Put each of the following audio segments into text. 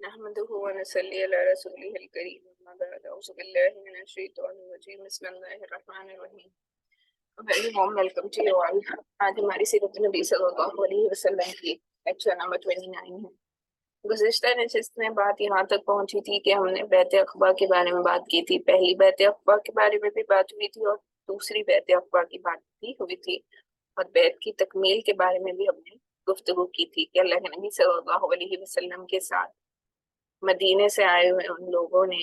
نحمده ونصلي على رسوله الكريم أما بعد أعوذ بالله من الشيطان الرجيم بسم الله الرحمن الرحیم. Very warm welcome to you all. آج ہماری سیرت نبی صلی اللہ علیہ وسلم کی لیکچر نمبر 29 ہے. گزشتہ نشست میں بات یہاں تک پہنچی تھی کہ ہم نے بیعت عقبہ کے بارے میں بات کی تھی. پہلی بیعت عقبہ کے بارے میں بھی بات ہوئی تھی اور دوسری بیعت عقبہ کی بات بھی ہوئی تھی اور بیعت کی تکمیل کے بارے میں بھی ہم نے گفتگو کی تھی کہ اللہ کے نبی صلی اللہ علیہ وسلم کے ساتھ مدینے سے آئے ہوئے ان لوگوں نے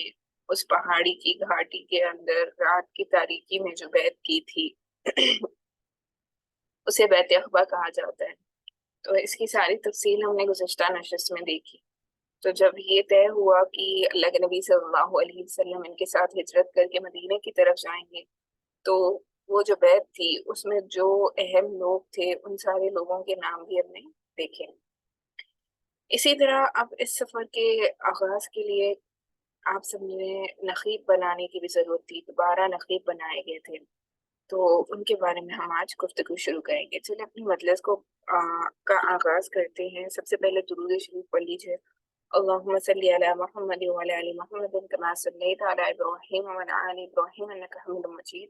اس پہاڑی کی گھاٹی کے اندر رات کی تاریکی میں جو بیعت کی تھی اسے بیعت عقبہ کہا جاتا ہے. تو اس کی ساری تفصیل ہم نے گزشتہ نشست میں دیکھی. تو جب یہ طے ہوا کہ اللہ کے نبی صلی اللہ علیہ وسلم ان کے ساتھ ہجرت کر کے مدینے کی طرف جائیں گے تو وہ جو بیعت تھی اس میں جو اہم لوگ تھے ان سارے لوگوں کے نام بھی ہم نے دیکھے. اسی طرح اب اس سفر کے آغاز کے لیے آپ سب نے نقیب بنانے کی بھی ضرورت تھی. 12 نقیب بنائے گئے تھے تو ان کے بارے میں ہم آج گفتگو شروع کریں گے. چلیں اپنی مجلس کا آغاز کرتے ہیں. سب سے پہلے درود شریف پڑھ لیجیے. اللہم صلی علی محمد وعلی آل محمد کما صلیت علی ابراہیم وعلی آل ابراہیم انک حمید مجید.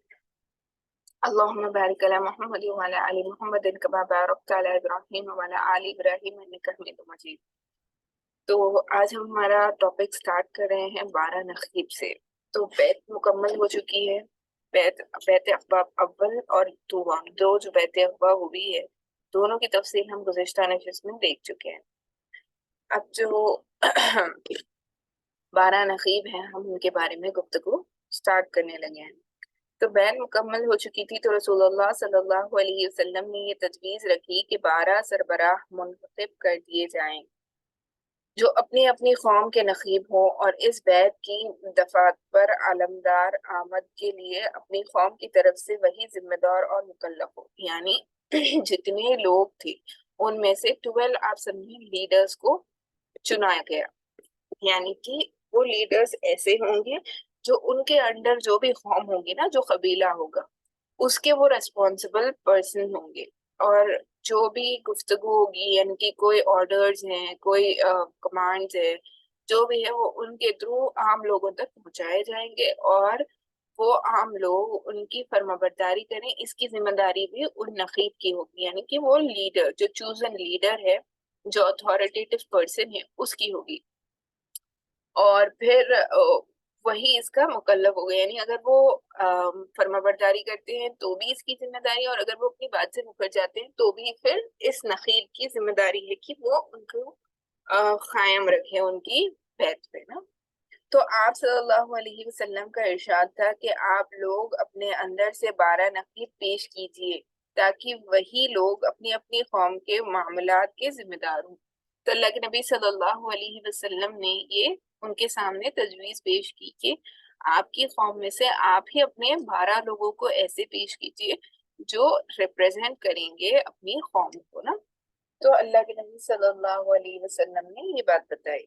اللہم بارک علی محمد وعلی آل محمد کما بارکت علی ابراہیم وعلی آل ابراہیم انک حمید مجید. تو آج ہم ہمارا ٹاپک سٹارٹ کر رہے ہیں 12 نقیب سے. تو بیعت مکمل ہو چکی ہے. بیعت عقبہ اول اور دو جو بیعت عقبہ ہوئی ہے دونوں کی تفصیل ہم گزشتہ نشست میں دیکھ چکے ہیں. اب جو 12 نقیب ہیں ہم ان کے بارے میں گفتگو سٹارٹ کرنے لگے ہیں. تو بیعت مکمل ہو چکی تھی تو رسول اللہ صلی اللہ علیہ وسلم نے یہ تجویز رکھی کہ 12 سربراہ منتخب کر دیے جائیں جو اپنی اپنی قوم کے نقیب ہوں اور اس بیعت کی دفعات پر علمدار آمد کے لیے اپنی قوم کی طرف سے وہی ذمہ دار اور مکلف ہو. یعنی جتنے لوگ تھے ان میں سے 12 آپ سمجھیں لیڈرز کو چنایا گیا. یعنی کہ وہ لیڈرز ایسے ہوں گے جو ان کے انڈر جو بھی قوم ہوگی نا جو قبیلہ ہوگا اس کے وہ ریسپانسبل پرسن ہوں گے اور جو بھی گفتگو ہوگی یعنی کہ کوئی آرڈرز ہیں کوئی کمانڈز ہے جو بھی ہے وہ ان کے تھرو عام لوگوں تک پہنچائے جائیں گے اور وہ عام لوگ ان کی فرما برداری کریں. اس کی ذمہ داری بھی ان نقیب کی ہوگی. یعنی کہ وہ لیڈر جو چوزن لیڈر ہے جو اتھارٹیٹو پرسن ہے اس کی ہوگی اور پھر وہی اس کا مکلف ہو گیا. یعنی اگر وہ فرما برداری کرتے ہیں تو بھی اس کی ذمہ داری اور اگر وہ اپنی بات سے مکر جاتے ہیں تو بھی پھر اس نقیب کی ذمہ داری ہے کہ وہ ان کو قائم رکھے ان کی بیعت پہ نا. تو آپ صلی اللہ علیہ وسلم کا ارشاد تھا کہ آپ لوگ اپنے اندر سے 12 نقیب پیش کیجئے تاکہ وہی لوگ اپنی اپنی قوم کے معاملات کے ذمہ دار ہوں. تو اللہ کے نبی صلی اللہ علیہ وسلم نے یہ ان کے سامنے تجویز پیش کی کہ آپ کی قوم میں سے آپ ہی اپنے 12 لوگوں کو ایسے پیش کیجئے جو ریپریزنٹ کریں گے اپنی قوم کو نا. تو اللہ کے نبی صلی اللہ علیہ وسلم نے یہ بات بتائی.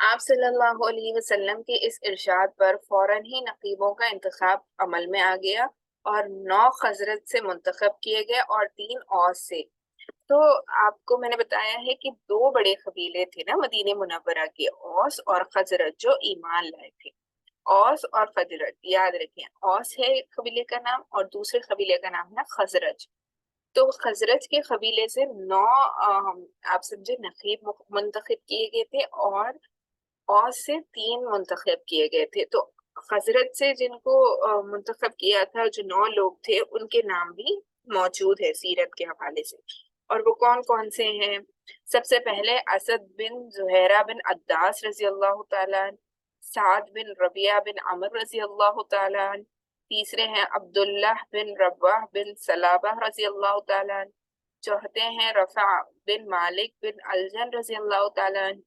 آپ صلی اللہ علیہ وسلم کے اس ارشاد پر فوراً ہی نقیبوں کا انتخاب عمل میں آ گیا اور 9 خزرج سے منتخب کیے گئے اور 3 اوس سے. تو آپ کو میں نے بتایا ہے کہ 2 بڑے قبیلے تھے نا مدینہ منورہ کے، اوس اور خزرج جو ایمان لائے تھے. اوس اور خزرج یاد رکھیں. اوس ہے ایک قبیلے کا نام اور دوسرے قبیلے کا نام ہے خزرج. تو خزرج کے قبیلے سے 9 آپ سمجھے نقیب منتخب کیے گئے تھے اور اوس سے 3 منتخب کیے گئے تھے. تو خزرج سے جن کو منتخب کیا تھا جو 9 لوگ تھے ان کے نام بھی موجود ہے سیرت کے حوالے سے. اور وہ کون کون سے ہیں؟ سب سے پہلے اسد بن زہیرہ بن عداس رضی اللہ تعالیٰ عنہ، سعد بن ربیعہ بن عمر رضی اللہ تعالیٰ عنہ، تیسرے ہیں عبداللہ بن رباح بن سلابہ رضی اللہ تعالیٰ عنہ، چوتھے ہیں رفع بن مالک بن الجن رضی اللہ تعالیٰ عنہ،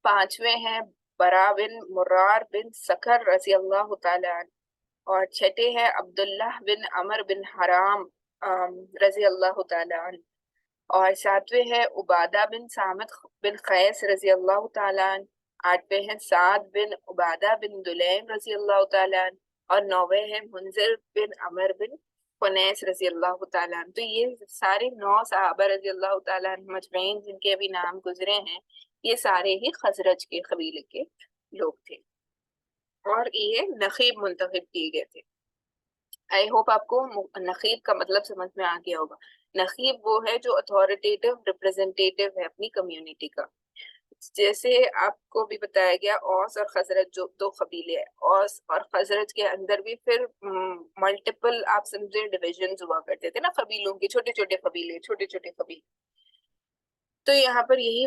پانچویں ہیں برا بن مرار بن سکر رضی اللہ تعالیٰ عنہ، اور چھٹے ہیں عبداللہ بن عمر بن حرام رضی اللہ تعالیٰ عنہ، اور ساتویں ہے عبادہ بن سامت بن قیس رضی اللہ تعالیٰ عنہ، آٹھویں ہیں سعد بن عبادہ بن دلیم رضی اللہ تعالیٰ عنہ، اور نویں ہیں منذر بن عمر بن خنیس رضی اللہ تعالیٰ عنہ. تو یہ سارے 9 صحابہ رضی اللہ تعالیٰ عنہ مجمعین جن کے ابھی نام گزرے ہیں یہ سارے ہی خزرج کے قبیلے کے لوگ تھے اور یہ نقیب منتخب کیے گئے تھے. آئی ہوپ آپ کو نقیب کا مطلب سمجھ میں آ گیا ہوگا. نقیب وہ ہے جو اتھارٹیٹو ریپرزینٹیٹیو ہے اپنی کمیونٹی کا. جیسے آپ کو بھی بتایا گیا اوس اور خزرج جو دو قبیلے ہیں، اوس اور خزرج کے اندر بھی پھر ملٹیپل آپ سمجھے ڈویژنز ہوا کرتے تھے نا قبیلوں کے، چھوٹے چھوٹے قبیلے چھوٹے چھوٹے قبیلے. تو یہاں پر یہی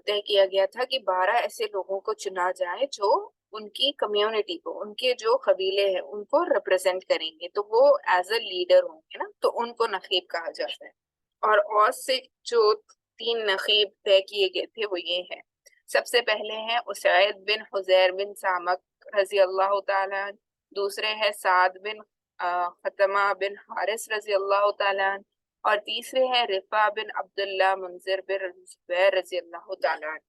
طے کیا گیا تھا کہ 12 ایسے لوگوں کو چنا جائے جو ان کی کمیونٹی کو، ان کے جو قبیلے ہیں ان کو ریپرزینٹ کریں گے، تو وہ ایز اے لیڈر ہوں گے نا، تو ان کو نقیب کہا جاتا ہے. اور اوس سے جو 3 نقیب طے کیے گئے تھے وہ یہ ہیں. سب سے پہلے ہیں اسعید بن حزیر بن سامک رضی اللہ تعالیٰ عنہ، دوسرے ہے سعد بن خطمہ بن حارث رضی اللہ تعالیٰ عنہ، اور تیسرے ہیں رفا بن عبداللہ منذر بن زبیر رضی اللہ تعالیٰ عنہ.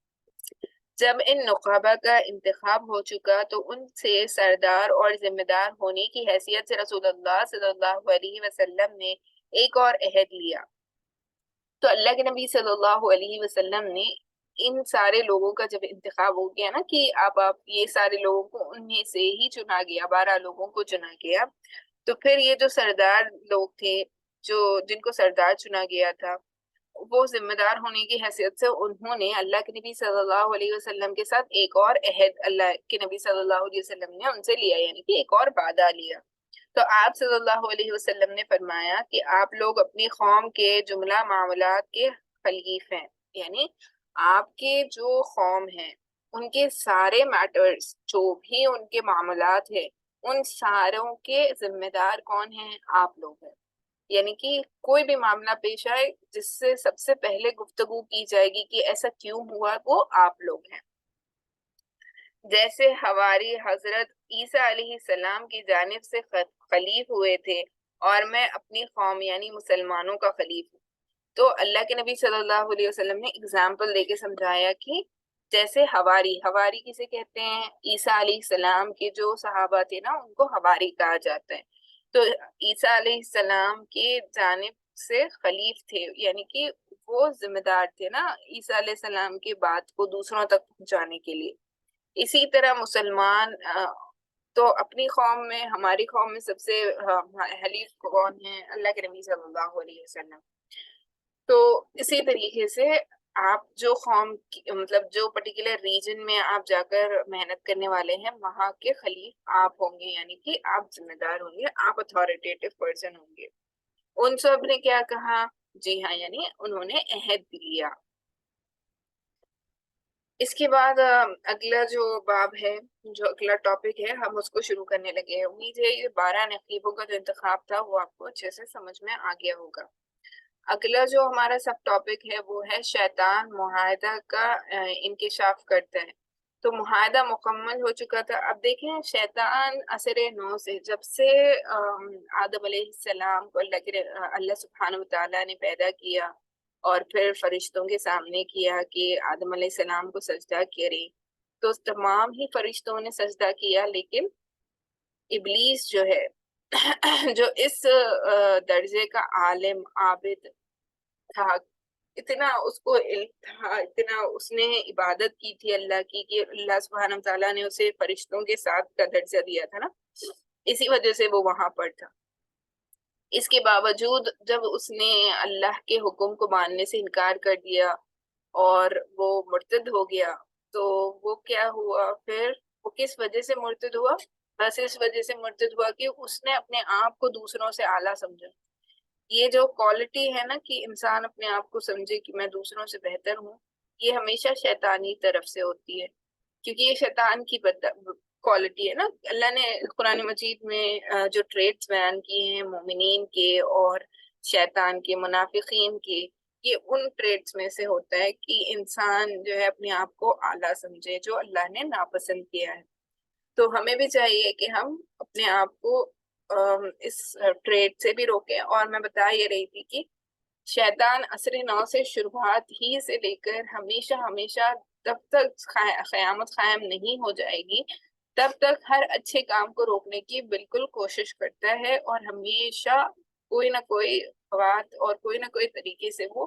جب ان نقابہ کا انتخاب ہو چکا تو ان سے سردار اور ذمہ دار ہونے کی حیثیت سے رسول اللہ صلی اللہ علیہ وسلم نے ایک اور عہد لیا. تو اللہ کے نبی صلی اللہ علیہ وسلم نے ان سارے لوگوں کا جب انتخاب ہو گیا نا کہ آپ یہ سارے لوگوں کو ان میں سے ہی چنا گیا، 12 لوگوں کو چنا گیا، تو پھر یہ جو سردار لوگ تھے جن کو سردار چنا گیا تھا، وہ ذمہ دار ہونے کی حیثیت سے انہوں نے اللہ کے نبی صلی اللہ علیہ وسلم کے ساتھ ایک اور عہد اللہ کے نبی صلی اللہ علیہ وسلم نے ان سے لیا، یعنی کہ ایک اور وعدہ لیا. تو آپ صلی اللہ علیہ وسلم نے فرمایا کہ آپ لوگ اپنی قوم کے جملہ معاملات کے خلیف ہیں، یعنی آپ کے جو قوم ہیں ان کے سارے میٹرز، جو بھی ان کے معاملات ہیں، ان ساروں کے ذمہ دار کون ہیں؟ آپ لوگ ہیں. یعنی کہ کوئی بھی معاملہ پیش آئے جس سے سب سے پہلے گفتگو کی جائے گی کہ ایسا کیوں ہوا، وہ آپ لوگ ہیں. جیسے حواری حضرت عیسیٰ علیہ السلام کی جانب سے خلیف ہوئے تھے اور میں اپنی قوم یعنی مسلمانوں کا خلیف ہوں. تو اللہ کے نبی صلی اللہ علیہ وسلم نے اگزامپل دے کے سمجھایا کہ جیسے حواری کسے کہتے ہیں؟ عیسیٰ علیہ السلام کے جو صحابہ تھے نا ان کو حواری کہا جاتا ہے. تو عیسیٰ علیہ السلام کی جانب سے خلیف تھے، یعنی کہ وہ ذمہ دار تھے نا عیسیٰ علیہ السلام کی بات کو دوسروں تک پہنچانے کے لیے. اسی طرح مسلمان تو اپنی قوم میں، ہماری قوم میں سب سے حلیف کون ہیں؟ اللہ کے نبی صلی اللہ علیہ وسلم. تو اسی طریقے سے آپ جو قوم مطلب جو پرٹیکولر ریجن میں آپ جا کر محنت کرنے والے ہیں وہاں کے خلیف آپ ہوں گے، یعنی کہ آپ ذمہ دار ہوں گے، آپ اتھارٹیٹو پرسن ہوں گے. ان سب نے کیا کہا؟ جی ہاں، یعنی انہوں نے عہد لیا. اس کے بعد اگلا جو باب ہے، جو اگلا ٹاپک ہے، ہم اس کو شروع کرنے لگے ہیں. امید ہے یہ 12 نقیبوں کا جو انتخاب تھا وہ آپ کو اچھے سے سمجھ میں آ گیا ہوگا. اگلا جو ہمارا سب ٹاپک ہے وہ ہے شیطان معاہدہ کا انکشاف کرتا ہے. تو معاہدہ مکمل ہو چکا تھا. اب دیکھیں شیطان عصر نو سے، جب سے آدم علیہ السلام کو اللہ سبحانہ وتعالیٰ نے پیدا کیا اور پھر فرشتوں کے سامنے کیا کہ آدم علیہ السلام کو سجدہ کریں، تو تمام ہی فرشتوں نے سجدہ کیا، لیکن ابلیس جو ہے جو اس درجے کا عالم عابد تھا، اتنا اس کو علم تھا، اتنا اس نے عبادت کی تھی اللہ کی کہ اللہ سبحانہ وتعالیٰ نے اسے فرشتوں کے ساتھ کا درجہ دیا تھا نا، اسی وجہ سے وہ وہاں پر تھا. اس کے باوجود جب اس نے اللہ کے حکم کو ماننے سے انکار کر دیا اور وہ مرتد ہو گیا، تو وہ کیا ہوا پھر؟ وہ کس وجہ سے مرتد ہوا؟ بس اس وجہ سے مرتد ہوا کہ اس نے اپنے آپ کو دوسروں سے اعلیٰ سمجھا. یہ جو کوالٹی ہے نا کہ انسان اپنے آپ کو سمجھے کہ میں دوسروں سے بہتر ہوں، یہ ہمیشہ شیطانی طرف سے ہوتی ہے، کیونکہ یہ شیطان کی کوالٹی ہے نا. اللہ نے قرآن مجید میں جو ٹریٹس بیان کیے ہیں مومنین کے اور شیطان کے، منافقین کے، یہ ان ٹریٹس میں سے ہوتا ہے کہ انسان جو ہے اپنے آپ کو اعلیٰ سمجھے، جو اللہ نے ناپسند کیا ہے. تو ہمیں بھی چاہیے کہ ہم اپنے آپ کو اس ٹریڈ سے بھی روکیں. اور میں بتا یہ رہی تھی کہ شیطان عصر نو سے شروعات ہی سے لے کر ہمیشہ ہمیشہ تب تک قیامت قائم نہیں ہو جائے گی تب تک ہر اچھے کام کو روکنے کی بالکل کوشش کرتا ہے، اور ہمیشہ کوئی نہ کوئی بات اور کوئی نہ کوئی طریقے سے وہ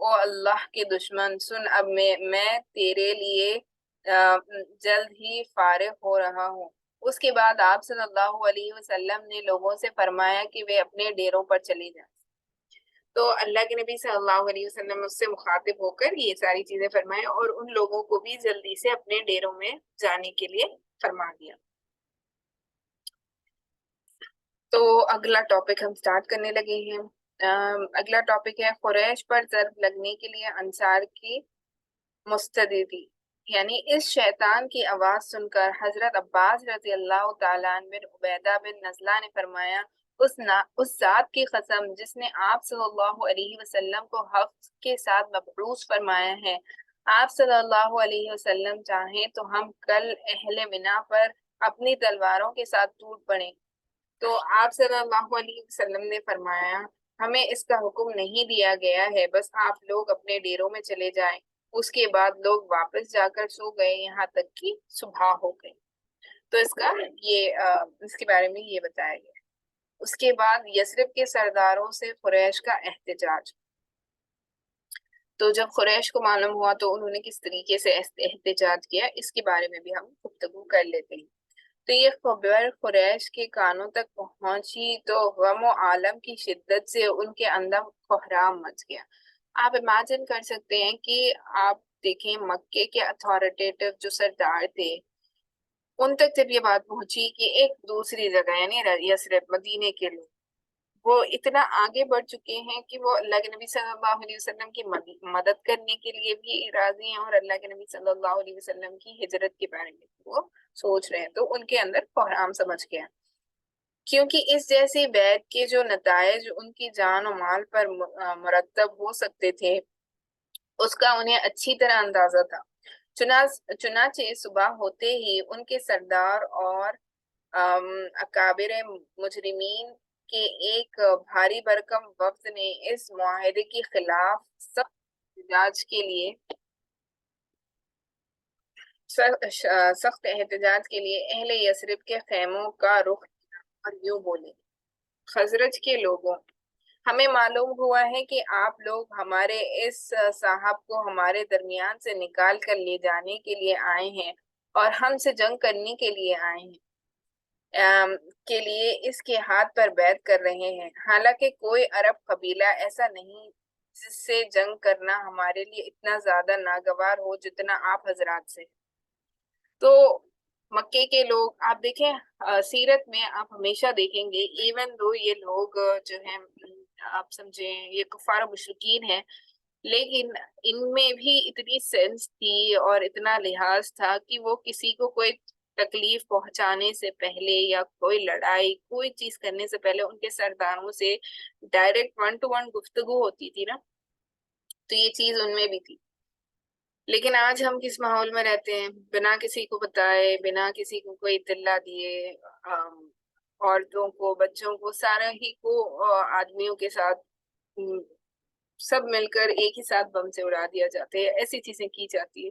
او اللہ کے دشمن سن، اب میں تیرے لیے جلد ہی فارغ ہو رہا ہوں۔ اس کے بعد آپ صلی اللہ علیہ وسلم نے لوگوں سے فرمایا کہ وہ اپنے ڈیروں پر چلے جائیں۔ تو اللہ کے نبی صلی اللہ علیہ وسلم اس سے مخاطب ہو کر یہ ساری چیزیں فرمائیں اور ان لوگوں کو بھی جلدی سے اپنے ڈیروں میں جانے کے لیے فرما دیا۔ تو اگلا ٹاپک ہم سٹارٹ کرنے لگے ہیں۔ اگلا ٹاپک ہے قریش پر ضرب لگنے کے لیے انصار کی مستعدی، یعنی اس شیطان کی آواز سن کر حضرت عباس رضی اللہ تعالیٰ عنہ بن عبیدہ بن نزلہ نے فرمایا، اس ذات کی قسم جس نے آپ صلی اللہ علیہ وسلم کو حق کے ساتھ مبعوث فرمایا ہے، آپ صلی اللہ علیہ وسلم چاہیں تو ہم کل اہل منا پر اپنی تلواروں کے ساتھ ٹوٹ پڑیں۔ تو آپ صلی اللہ علیہ وسلم نے فرمایا، ہمیں اس کا حکم نہیں دیا گیا ہے، بس آپ لوگ اپنے ڈیروں میں چلے جائیں۔ اس کے بعد لوگ واپس جا کر سو گئے یہاں تک کہ صبح ہو گئی۔ تو اس کے بارے میں یہ بتایا گیا۔ اس کے بعد یثرب کے سرداروں سے قریش کا احتجاج۔ تو جب قریش کو معلوم ہوا تو انہوں نے کس طریقے سے احتجاج کیا، اس کے بارے میں بھی ہم گفتگو کر لیتے ہیں۔ تو یہ خبر قریش کے کانوں تک پہنچی تو غم و عالم کی شدت سے ان کے اندر کوہرام مچ گیا۔ آپ امیجن کر سکتے ہیں کہ آپ دیکھیں مکے کے اتھارٹیٹو جو سردار تھے، ان تک جب یہ بات پہنچی کہ ایک دوسری جگہ یعنی یثرب مدینے کے لوگ وہ اتنا آگے بڑھ چکے ہیں کہ وہ اللہ کے نبی صلی اللہ علیہ وسلم کی مدد کرنے کے لیے بھی راضی ہیں اور اللہ کے نبی صلی اللہ علیہ وسلم کی ہجرت کے بارے میں وہ سوچ رہے ہیں، تو ان کے اندر کوہرام سمجھ گیا، کیونکہ اس جیسی بیعت کے جو نتائج ان کی جان و مال پر مرتب ہو سکتے تھے اس کا انہیں اچھی طرح اندازہ تھا۔ چنانچہ صبح ہوتے ہی ان کے سردار اور اکابر مجرمین کے ایک بھاری بھرکم وفد نے اس معاہدے کے خلاف سخت احتجاج کے لیے اہل یثرب کے خیموں کا رخ کیا اور یوں بولے، خزرج کے لوگوں، ہمیں معلوم ہوا ہے کہ آپ لوگ ہمارے اس صاحب کو ہمارے درمیان سے نکال کر لے جانے کے لیے آئے ہیں اور ہم سے جنگ کرنے کے لیے آئے ہیں، کے لیے اس کے ہاتھ پر بیعت کر رہے ہیں، حالانکہ کوئی عرب قبیلہ ایسا نہیں جس سے جنگ کرنا ہمارے لیے اتنا زیادہ ناگوار ہو جتنا آپ حضرات سے۔ تو مکے کے لوگ آپ دیکھیں سیرت میں آپ ہمیشہ دیکھیں گے ایون دو یہ لوگ جو ہیں آپ سمجھیں یہ کفار و مشرکین ہیں، لیکن ان میں بھی اتنی سینس تھی اور اتنا لحاظ تھا کہ وہ کسی کو کوئی تکلیف پہنچانے سے پہلے یا کوئی لڑائی کوئی چیز کرنے سے پہلے ان کے سرداروں سے ڈائریکٹ 1-to-1 گفتگو ہوتی تھی نا، تو یہ چیز ان میں بھی تھی۔ لیکن آج ہم کس ماحول میں رہتے ہیں، بنا کسی کو بتائے، بنا کسی کو کوئی اطلاع دیے، عورتوں کو بچوں کو سارا ہی کو آدمیوں کے ساتھ سب مل کر ایک ہی ساتھ بم سے اڑا دیا جاتے ہیں، ایسی چیزیں کی جاتی ہے۔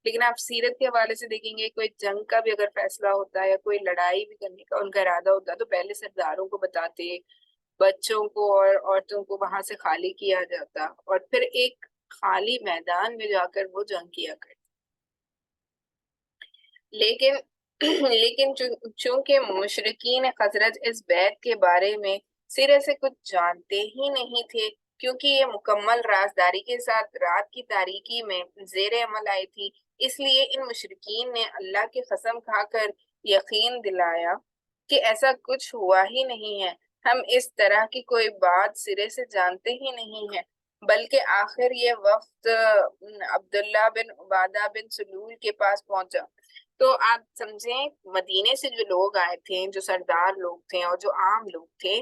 لیکن آپ سیرت کے حوالے سے دیکھیں گے کوئی جنگ کا بھی اگر فیصلہ ہوتا ہے یا کوئی لڑائی بھی کرنے کا ان کا ارادہ ہوتا ہے تو پہلے سرداروں کو بتاتے، بچوں کو اور عورتوں کو وہاں سے خالی کیا جاتا اور پھر ایک خالی میدان میں جا کر وہ جنگ کیا کرتے۔ لیکن چونکہ مشرکین خزرج اس بیعت کے بارے میں سرے سے کچھ جانتے ہی نہیں تھے، کیونکہ یہ مکمل رازداری کے ساتھ رات کی تاریکی میں زیر عمل آئی تھی، اس لیے ان مشرکین نے اللہ کی قسم کھا کر یقین دلایا کہ ایسا کچھ ہوا ہی نہیں ہے، ہم اس طرح کی کوئی بات سرے سے جانتے ہی نہیں ہیں۔ بلکہ آخر یہ وفد عبداللہ بن عبادہ بن سلول کے پاس پہنچا۔ تو آپ سمجھیں مدینے سے جو لوگ آئے تھے، جو سردار لوگ تھے اور جو عام لوگ تھے،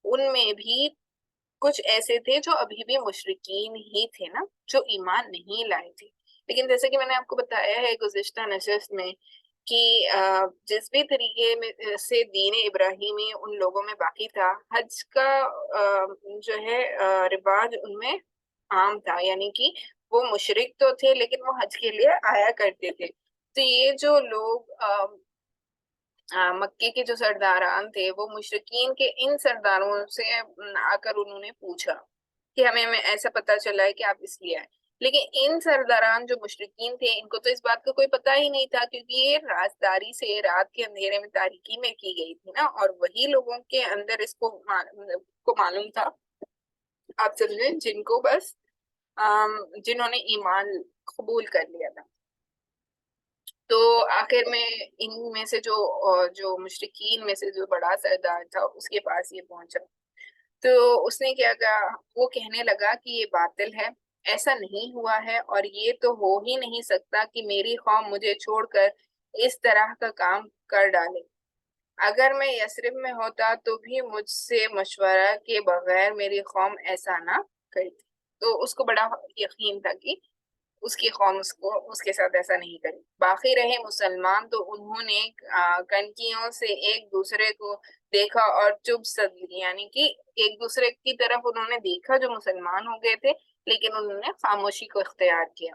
ان میں بھی کچھ ایسے تھے جو ابھی بھی مشرکین ہی تھے نا، جو ایمان نہیں لائے تھے۔ لیکن جیسے کہ میں نے آپ کو بتایا ہے گزشتہ نشست میں کہ جس بھی طریقے میں سے دین ابراہیمی ان لوگوں میں باقی تھا، حج کا جو ہے رواج ان میں عام تھا، یعنی کہ وہ مشرک تو تھے لیکن وہ حج کے لیے آیا کرتے تھے۔ تو یہ جو لوگ مکے کے جو سرداران تھے وہ مشرکین کے ان سرداروں سے آ کر انہوں نے پوچھا کہ ہمیں ایسا پتا چلا ہے کہ آپ اس لیے آئے. لیکن ان سرداران جو مشرکین تھے ان کو تو اس بات کا کوئی پتہ ہی نہیں تھا، کیونکہ یہ رازداری سے رات کے اندھیرے میں تاریکی میں کی گئی تھی نا، اور وہی لوگوں کے اندر اس کو معلوم تھا. آپ سمجھیں جن کو بس جنہوں نے ایمان قبول کر لیا تھا. تو آخر میں ان میں سے جو مشرکین میں سے جو بڑا سردار تھا اس کے پاس یہ پہنچا. تو اس نے کیا کہا، وہ کہنے لگا کہ یہ باطل ہے، ایسا نہیں ہوا ہے، اور یہ تو ہو ہی نہیں سکتا کہ میری قوم مجھے چھوڑ کر اس طرح کا کام کر ڈالے. اگر میں یثرب میں ہوتا تو بھی مجھ سے مشورہ کے بغیر میری قوم ایسا نہ کرتی. تو اس کو بڑا یقین تھا کہ اس کی قوم اس کے ساتھ ایسا نہیں کرے. باقی رہے مسلمان تو انہوں نے کنکیوں سے ایک دوسرے کو دیکھا اور چپ سد لی، یعنی کہ ایک دوسرے کی طرف انہوں نے دیکھا جو مسلمان ہو گئے تھے، لیکن انہوں نے خاموشی کو اختیار کیا.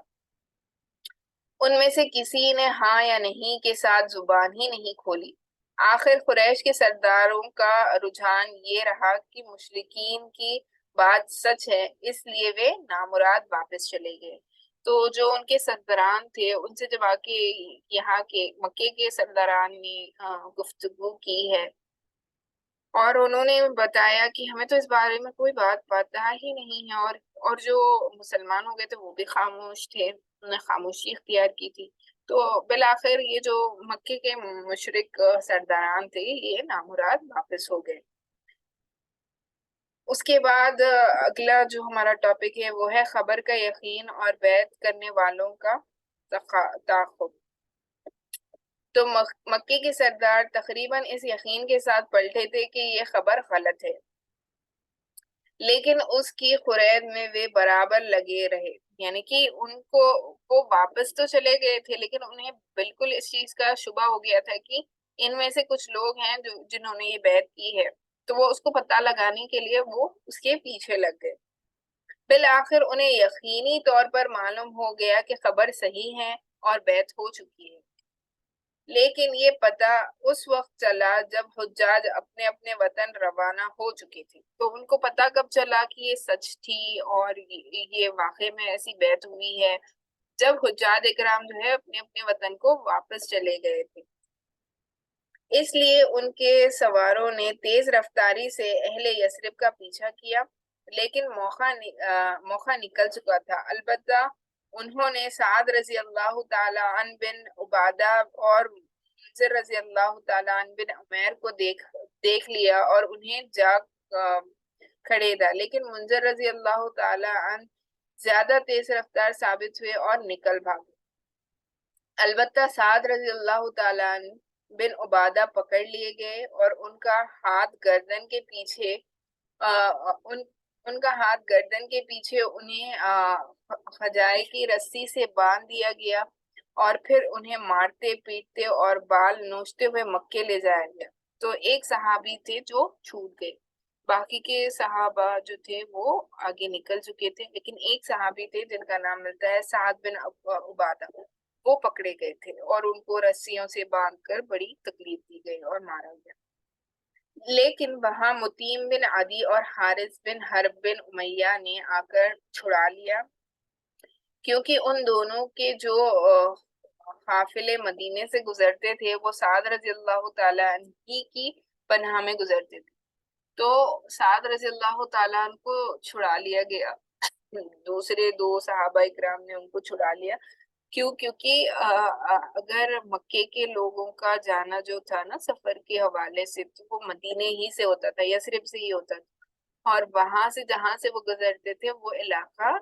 ان میں سے کسی نے ہاں یا نہیں کے ساتھ زبان ہی نہیں کھولی. آخر قریش کے سرداروں کا رجحان یہ رہا کہ مشرکین کی بات سچ ہے، اس لیے وہ نامراد واپس چلے گئے. تو جو ان کے سرداران تھے ان سے جب آ کے یہاں کے مکے کے سرداران نے گفتگو کی ہے اور انہوں نے بتایا کہ ہمیں تو اس بارے میں کوئی بات پتہ ہی نہیں ہے، اور جو مسلمان ہو گئے تھے وہ بھی خاموش تھے، انہوں نے خاموشی اختیار کی تھی. تو بالآخر یہ جو مکے کے مشرک سرداران تھے یہ نامراد واپس ہو گئے. اس کے بعد اگلا جو ہمارا ٹاپک ہے وہ ہے خبر کا یقین اور بیعت کرنے والوں کا تعاقب. تو مکے کے سردار تقریباً اس یقین کے ساتھ پلٹے تھے کہ یہ خبر غلط ہے، لیکن اس کی خرید میں وہ برابر لگے رہے. یعنی کہ ان کو وہ واپس تو چلے گئے تھے لیکن انہیں بالکل اس چیز کا شبہ ہو گیا تھا کہ ان میں سے کچھ لوگ ہیں جنہوں نے یہ بیعت کی ہے. تو وہ اس کو پتہ لگانے کے لیے وہ اس کے پیچھے لگ گئے. بالآخر انہیں یقینی طور پر معلوم ہو گیا کہ خبر صحیح ہے اور بیعت ہو چکی ہے. لیکن یہ پتہ اس وقت چلا جب حجاج اپنے اپنے وطن روانہ ہو چکے تھے. تو ان کو پتہ کب چلا کہ یہ سچ تھی اور یہ واقع میں ایسی بیعت ہوئی ہے؟ جب حجاج اکرام جو ہے اپنے اپنے وطن کو واپس چلے گئے تھے. اس لیے ان کے سواروں نے تیز رفتاری سے اہل یثرب کا پیچھا کیا، لیکن موقع نکل چکا تھا. البتہ انہوں نے سعد رضی اللہ تعالی عنہ بن عبادہ اور منذر رضی اللہ تعالی عنہ بن عمیر کو دیکھ لیا اور انہیں خریدا. لیکن منذر رضی اللہ تعالی عنہ زیادہ تیز رفتار ثابت ہوئے اور نکل بھاگے. البتہ سعد رضی اللہ تعالی عنہ بن عبادہ پکڑ لیے گئے اور ان کا ہاتھ گردن کے پیچھے انہیں خجائے کی رسی سے باندھ دیا گیا اور پھر انہیں مارتے پیٹتے اور بال نوچتے ہوئے مکے لے جایا گیا. تو ایک صحابی تھے جو چھوٹ گئے، باقی کے صحابہ جو تھے وہ آگے نکل چکے تھے، لیکن ایک صحابی تھے جن کا نام ملتا ہے سعد بن عبادہ، وہ پکڑے گئے تھے اور ان کو رسیوں سے باندھ کر بڑی تکلیف دی گئی اور مارا گیا. لیکن وہاں متیم بن عدی اور حارث بن حرب بن امیہ نے آ کر چھڑا لیا، کیونکہ ان دونوں کے جو قافلے مدینے سے گزرتے تھے وہ سعد رضی اللہ تعالی عنہ کی پناہ میں گزرتے تھے. تو سعد رضی اللہ تعالیٰ عنہ کو چھڑا لیا گیا، دوسرے دو صحابہ اکرام نے ان کو چھڑا لیا. کیونکہ اگر مکے کے لوگوں کا جانا جو تھا نا سفر کے حوالے سے تو وہ مدینے ہی سے ہوتا تھا، یثرب سے ہی ہوتا تھا، اور وہاں سے جہاں سے وہ گزرتے تھے وہ علاقہ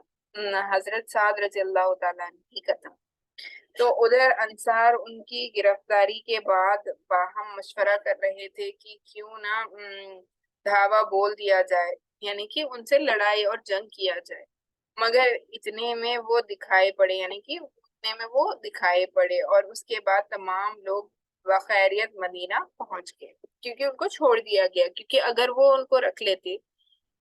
حضرت سعد رضی اللہ تعالیٰ عنہ ہی کا تھا. تو ادھر انصار ان کی گرفتاری کے بعد باہم مشورہ کر رہے تھے کہ کیوں نہ دھاوا بول دیا جائے، یعنی کہ ان سے لڑائی اور جنگ کیا جائے. مگر اتنے میں وہ دکھائی پڑے، یعنی کہ اتنے میں وہ دکھائی پڑے اور اس کے بعد تمام لوگ بخیریت مدینہ پہنچ گئے، کیونکہ ان کو چھوڑ دیا گیا. کیونکہ اگر وہ ان کو رکھ لیتے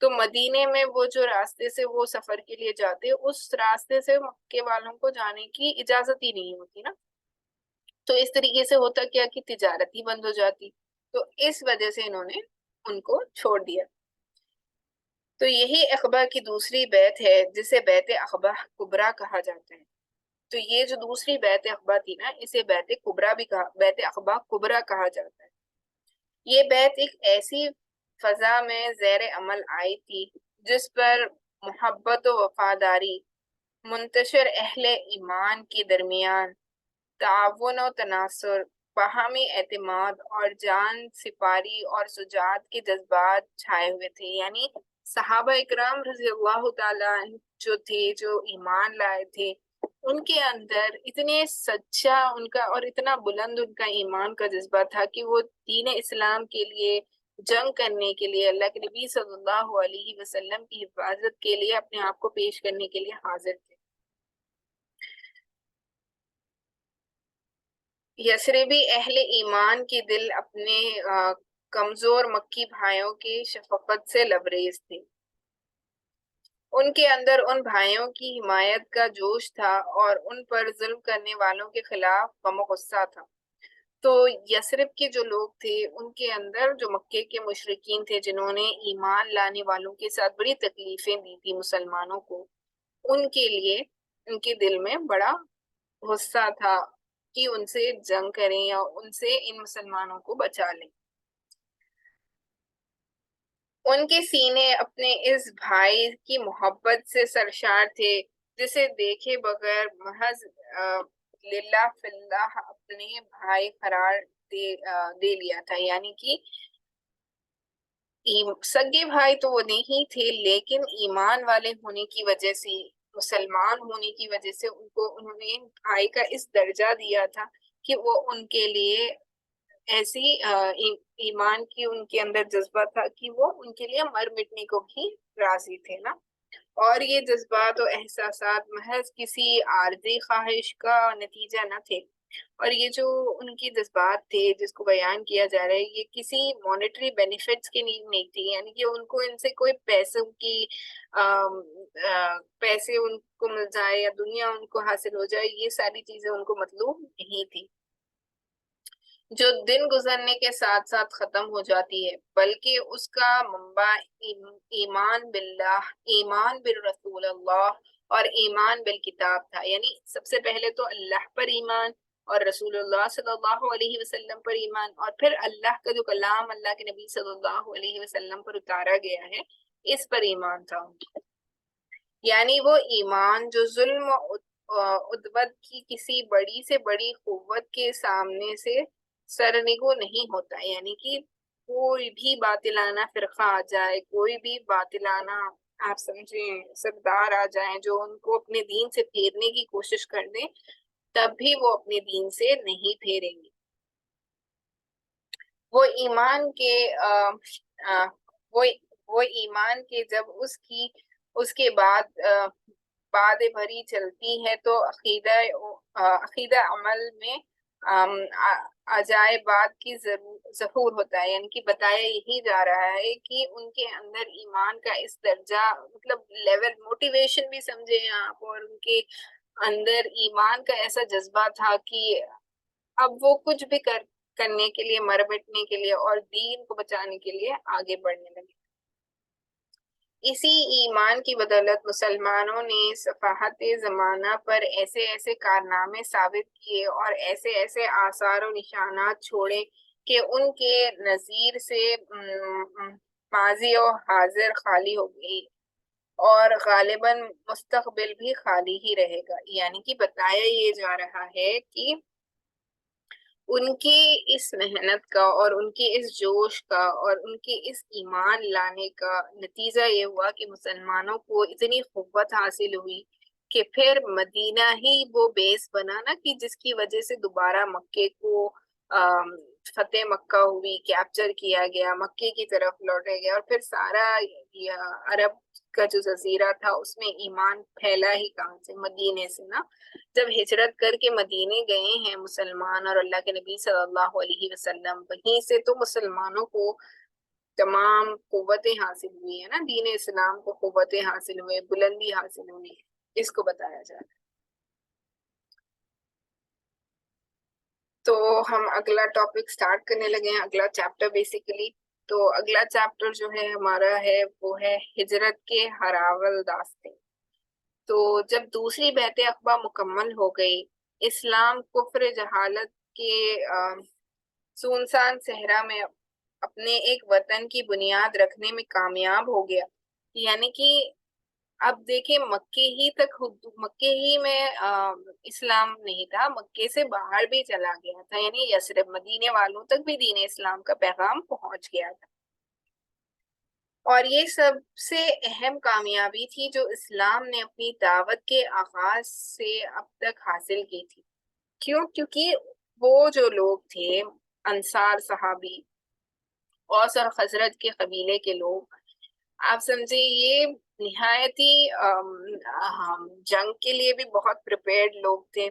تو مدینے میں وہ جو راستے سے وہ سفر کے لیے جاتے اس راستے سے مکے والوں کو جانے کی اجازت ہی نہیں ہوتی نا. تو اس طریقے سے ہوتا کیا کہ تجارت ہی بند ہو جاتی. تو اس وجہ سے انہوں نے ان کو چھوڑ دیا. تو یہی عقبہ کی دوسری بیعت ہے جسے بیعت عقبہ کبریٰ کہا جاتا ہے. تو یہ جو دوسری بیعت عقبہ تھی نا اسے بیعت کبریٰ بھی کہا، بیعت عقبہ کبریٰ کہا جاتا ہے. یہ بیعت ایک ایسی فضا میں زیر عمل آئی تھی جس پر محبت و وفاداری، منتشر اہل ایمان کے درمیان تعاون و تناصر، باہمی اعتماد اور جان سپاری اور شجاعت کے جذبات چھائے ہوئے تھے. یعنی صحابہ اکرام رضی اللہ تعالیٰ عنہ جو تھے، جو ایمان لائے تھے، ان کے اندر اتنے سچا ان کا اور اتنا بلند ان کا ایمان کا جذبہ تھا کہ وہ دین اسلام کے لیے جنگ کرنے کے لیے، اللہ کے نبی صلی اللہ علیہ وسلم کی حفاظت کے لیے اپنے آپ کو پیش کرنے کے لیے حاضر تھے. یثربی اہل ایمان کے دل اپنے کمزور مکی بھائیوں کی شفقت سے لبریز تھے. ان کے اندر ان بھائیوں کی حمایت کا جوش تھا اور ان پر ظلم کرنے والوں کے خلاف غم و غصہ تھا. تو یثرب کے جو لوگ تھے ان کے اندر جو مکے کے مشرکین تھے جنہوں نے ایمان لانے والوں کے ساتھ بڑی تکلیفیں دی تھی مسلمانوں کو، ان کے لیے ان کے دل میں بڑا غصہ تھا کہ ان سے جنگ کریں یا ان سے ان مسلمانوں کو بچا لیں. ان کے سینے اپنے اس بھائی کی محبت سے سرشار تھے جسے دیکھے بغیر محض للہ فی اللہ اپنے بھائی قرار دے لیا تھا. یعنی کہ سگے بھائی تو وہ نہیں تھے لیکن ایمان والے ہونے کی وجہ سے، مسلمان ہونے کی وجہ سے انہوں نے بھائی کا اس درجہ دیا تھا کہ وہ ان کے لیے ایسی ایمان کی ان کے اندر جذبہ تھا کہ وہ ان کے لیے مر مٹنے کو بھی راضی تھے نا. اور یہ جذبات و احساسات محض کسی عارضی خواہش کا نتیجہ نہ تھے، اور یہ جو ان کی جذبات تھے جس کو بیان کیا جا رہا ہے یہ کسی مانیٹری بینیفٹس کے نہیں تھی. یعنی کہ ان کو ان سے کوئی پیسوں کی پیسے ان کو مل جائے یا دنیا ان کو حاصل ہو جائے، یہ ساری چیزیں ان کو مطلوب نہیں تھی جو دن گزرنے کے ساتھ ساتھ ختم ہو جاتی ہے، بلکہ اس کا منبع ایمان باللہ، ایمان بالرسول اللہ اور ایمان بالکتاب تھا. یعنی سب سے پہلے تو اللہ پر ایمان اور رسول اللہ صلی اللہ علیہ وسلم پر ایمان، اور پھر اللہ کا جو کلام اللہ کے نبی صلی اللہ علیہ وسلم پر اتارا گیا ہے اس پر ایمان تھا. یعنی وہ ایمان جو ظلم و عدوت کی کسی بڑی سے بڑی قوت کے سامنے سے سرنگو نہیں ہوتا. یعنی کہ کوئی بھی باطلانہ فرقہ آ جائے، کوئی بھی باطلانہ آپ سمجھیں سردار آ جائیں جو ان کو اپنے دین سے پھیرنے کی کوشش کر دیں، تب بھی وہ اپنے دین سے نہیں پھیریں گے. وہ ایمان کے وہ ایمان کے جب اس کے بعد باد بھری چلتی ہے تو عقیدہ عمل میں عجائبات کی ظہور ہوتا ہے. یعنی کہ بتایا یہی جا رہا ہے کہ ان کے اندر ایمان کا اس درجہ، مطلب لیول، موٹیویشن بھی سمجھے آپ، اور ان کے اندر ایمان کا ایسا جذبہ تھا کہ اب وہ کچھ بھی کرنے کے لیے، مر مٹنے کے لیے اور دین کو بچانے کے لیے آگے بڑھنے لگے. اسی ایمان کی بدولت مسلمانوں نے صفحات زمانہ پر ایسے ایسے کارنامے ثابت کیے اور ایسے ایسے آثار و نشانات چھوڑے کہ ان کے نظیر سے ماضی و حاضر خالی ہو گئی اور غالباً مستقبل بھی خالی ہی رہے گا. یعنی کہ بتایا یہ جا رہا ہے کہ ان کی اس محنت کا اور ان کی اس جوش کا اور ان کی اس ایمان لانے کا نتیجہ یہ ہوا کہ مسلمانوں کو اتنی قوت حاصل ہوئی کہ پھر مدینہ ہی وہ بیس بنا نا کہ جس کی وجہ سے دوبارہ مکے کو فتح مکہ ہوئی، کیپچر کیا گیا، مکے کی طرف لوٹے گیا، اور پھر سارا عرب کا جو جزیرہ تھا اس میں ایمان پھیلا ہی کہاں سے، مدینے سے نا. جب ہجرت کر کے مدینے گئے ہیں مسلمان اور اللہ کے نبی صلی اللہ علیہ وسلم، وہیں سے تو مسلمانوں کو تمام قوتیں حاصل ہوئی ہیں نا، دین اسلام کو قوتیں حاصل ہوئے، بلندی حاصل ہوئی، اس کو بتایا جا رہا ہے. تو ہم اگلا ٹاپک سٹارٹ کرنے لگے ہیں، اگلا چیپٹر بیسیکلی تو اگلا چیپٹر جو ہے ہمارا ہے وہ ہے ہجرت کے ہراول داستے. تو جب دوسری بیعت عقبہ مکمل ہو گئی، اسلام کفر جہالت کے سنسان صحرا میں اپنے ایک وطن کی بنیاد رکھنے میں کامیاب ہو گیا. یعنی کہ اب دیکھیں مکے ہی میں اسلام نہیں تھا، مکے سے باہر بھی چلا گیا تھا، یعنی یثرب مدینے والوں تک بھی دین اسلام کا پیغام پہنچ گیا تھا. اور یہ سب سے اہم کامیابی تھی جو اسلام نے اپنی دعوت کے آغاز سے اب تک حاصل کی تھی. کیوں؟ کیونکہ وہ جو لوگ تھے انصار صحابی، اوس اور خزرج کے قبیلے کے لوگ، آپ سمجھے یہ نہایت ہی جنگ کے لیے بھی بہت پریپیئرڈ لوگ تھے.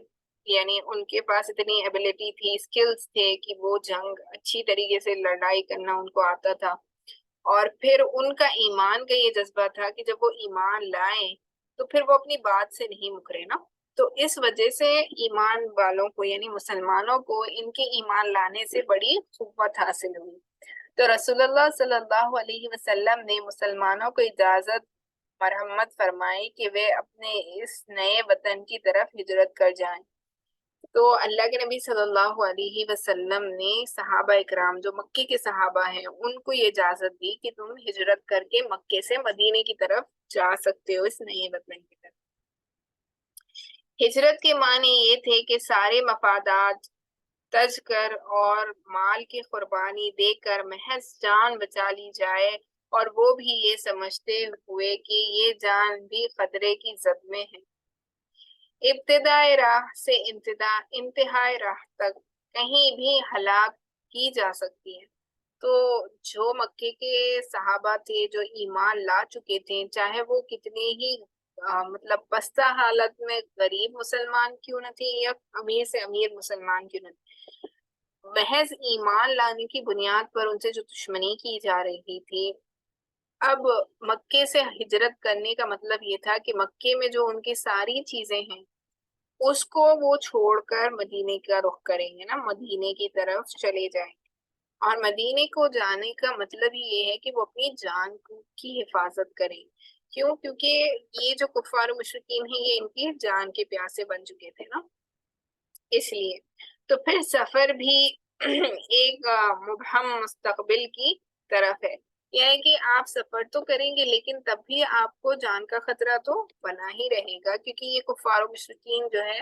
یعنی ان کے پاس اتنی ایبیلٹی تھی، اسکلز تھے کہ وہ جنگ اچھی طریقے سے لڑائی کرنا ان کو آتا تھا. اور پھر ان کا ایمان کا یہ جذبہ تھا کہ جب وہ ایمان لائیں تو پھر وہ اپنی بات سے نہیں مکرے نا. تو اس وجہ سے ایمان والوں کو یعنی مسلمانوں کو ان کے ایمان لانے سے بڑی قوت حاصل ہوئی. تو رسول اللہ صلی اللہ علیہ وسلم نے مسلمانوں کو اجازت مرحمت فرمائی کہ وہ اپنے اس نئے وطن کی طرف ہجرت کر جائیں. تو اللہ کے نبی صلی اللہ علیہ وسلم نے صحابہ اکرام جو مکے کے صحابہ ہیں ان کو یہ اجازت دی کہ تم ہجرت کر کے مکے سے مدینے کی طرف جا سکتے ہو، اس نئے وطن کی طرف. ہجرت کے معنی یہ تھے کہ سارے مفادات تج کر اور مال کی قربانی دے کر محض جان بچا لی جائے، اور وہ بھی یہ سمجھتے ہوئے کہ یہ جان بھی خطرے کی زد میں ہے. ابتدائے راہ سے انتہائی راہ تک کہیں بھی ہلاک کی جا سکتی ہے. تو جو مکے کے صحابہ تھے جو ایمان لا چکے تھے، چاہے وہ کتنے ہی مطلب پستہ حالت میں غریب مسلمان کیوں نہ تھے یا امیر سے امیر مسلمان کیوں نہ تھے، محض ایمان لانے کی بنیاد پر ان سے جو دشمنی کی جا رہی تھی. اب مکے سے ہجرت کرنے کا مطلب یہ تھا کہ مکے میں جو ان کی ساری چیزیں ہیں اس کو وہ چھوڑ کر مدینے کا رخ کریں گے نا، مدینے کی طرف چلے جائیں. اور مدینے کو جانے کا مطلب یہ ہے کہ وہ اپنی جان کی حفاظت کریں. کیوں؟ کیونکہ یہ جو کفار و مشرکین ہیں یہ ان کی جان کے پیاسے بن چکے تھے نا، اس لیے. تو پھر سفر بھی ایک مبہم مستقبل کی طرف ہے. یعنی کہ آپ سفر تو کریں گے لیکن تب بھی آپ کو جان کا خطرہ تو بنا ہی رہے گا، کیونکہ یہ کفار و مشرکین جو ہے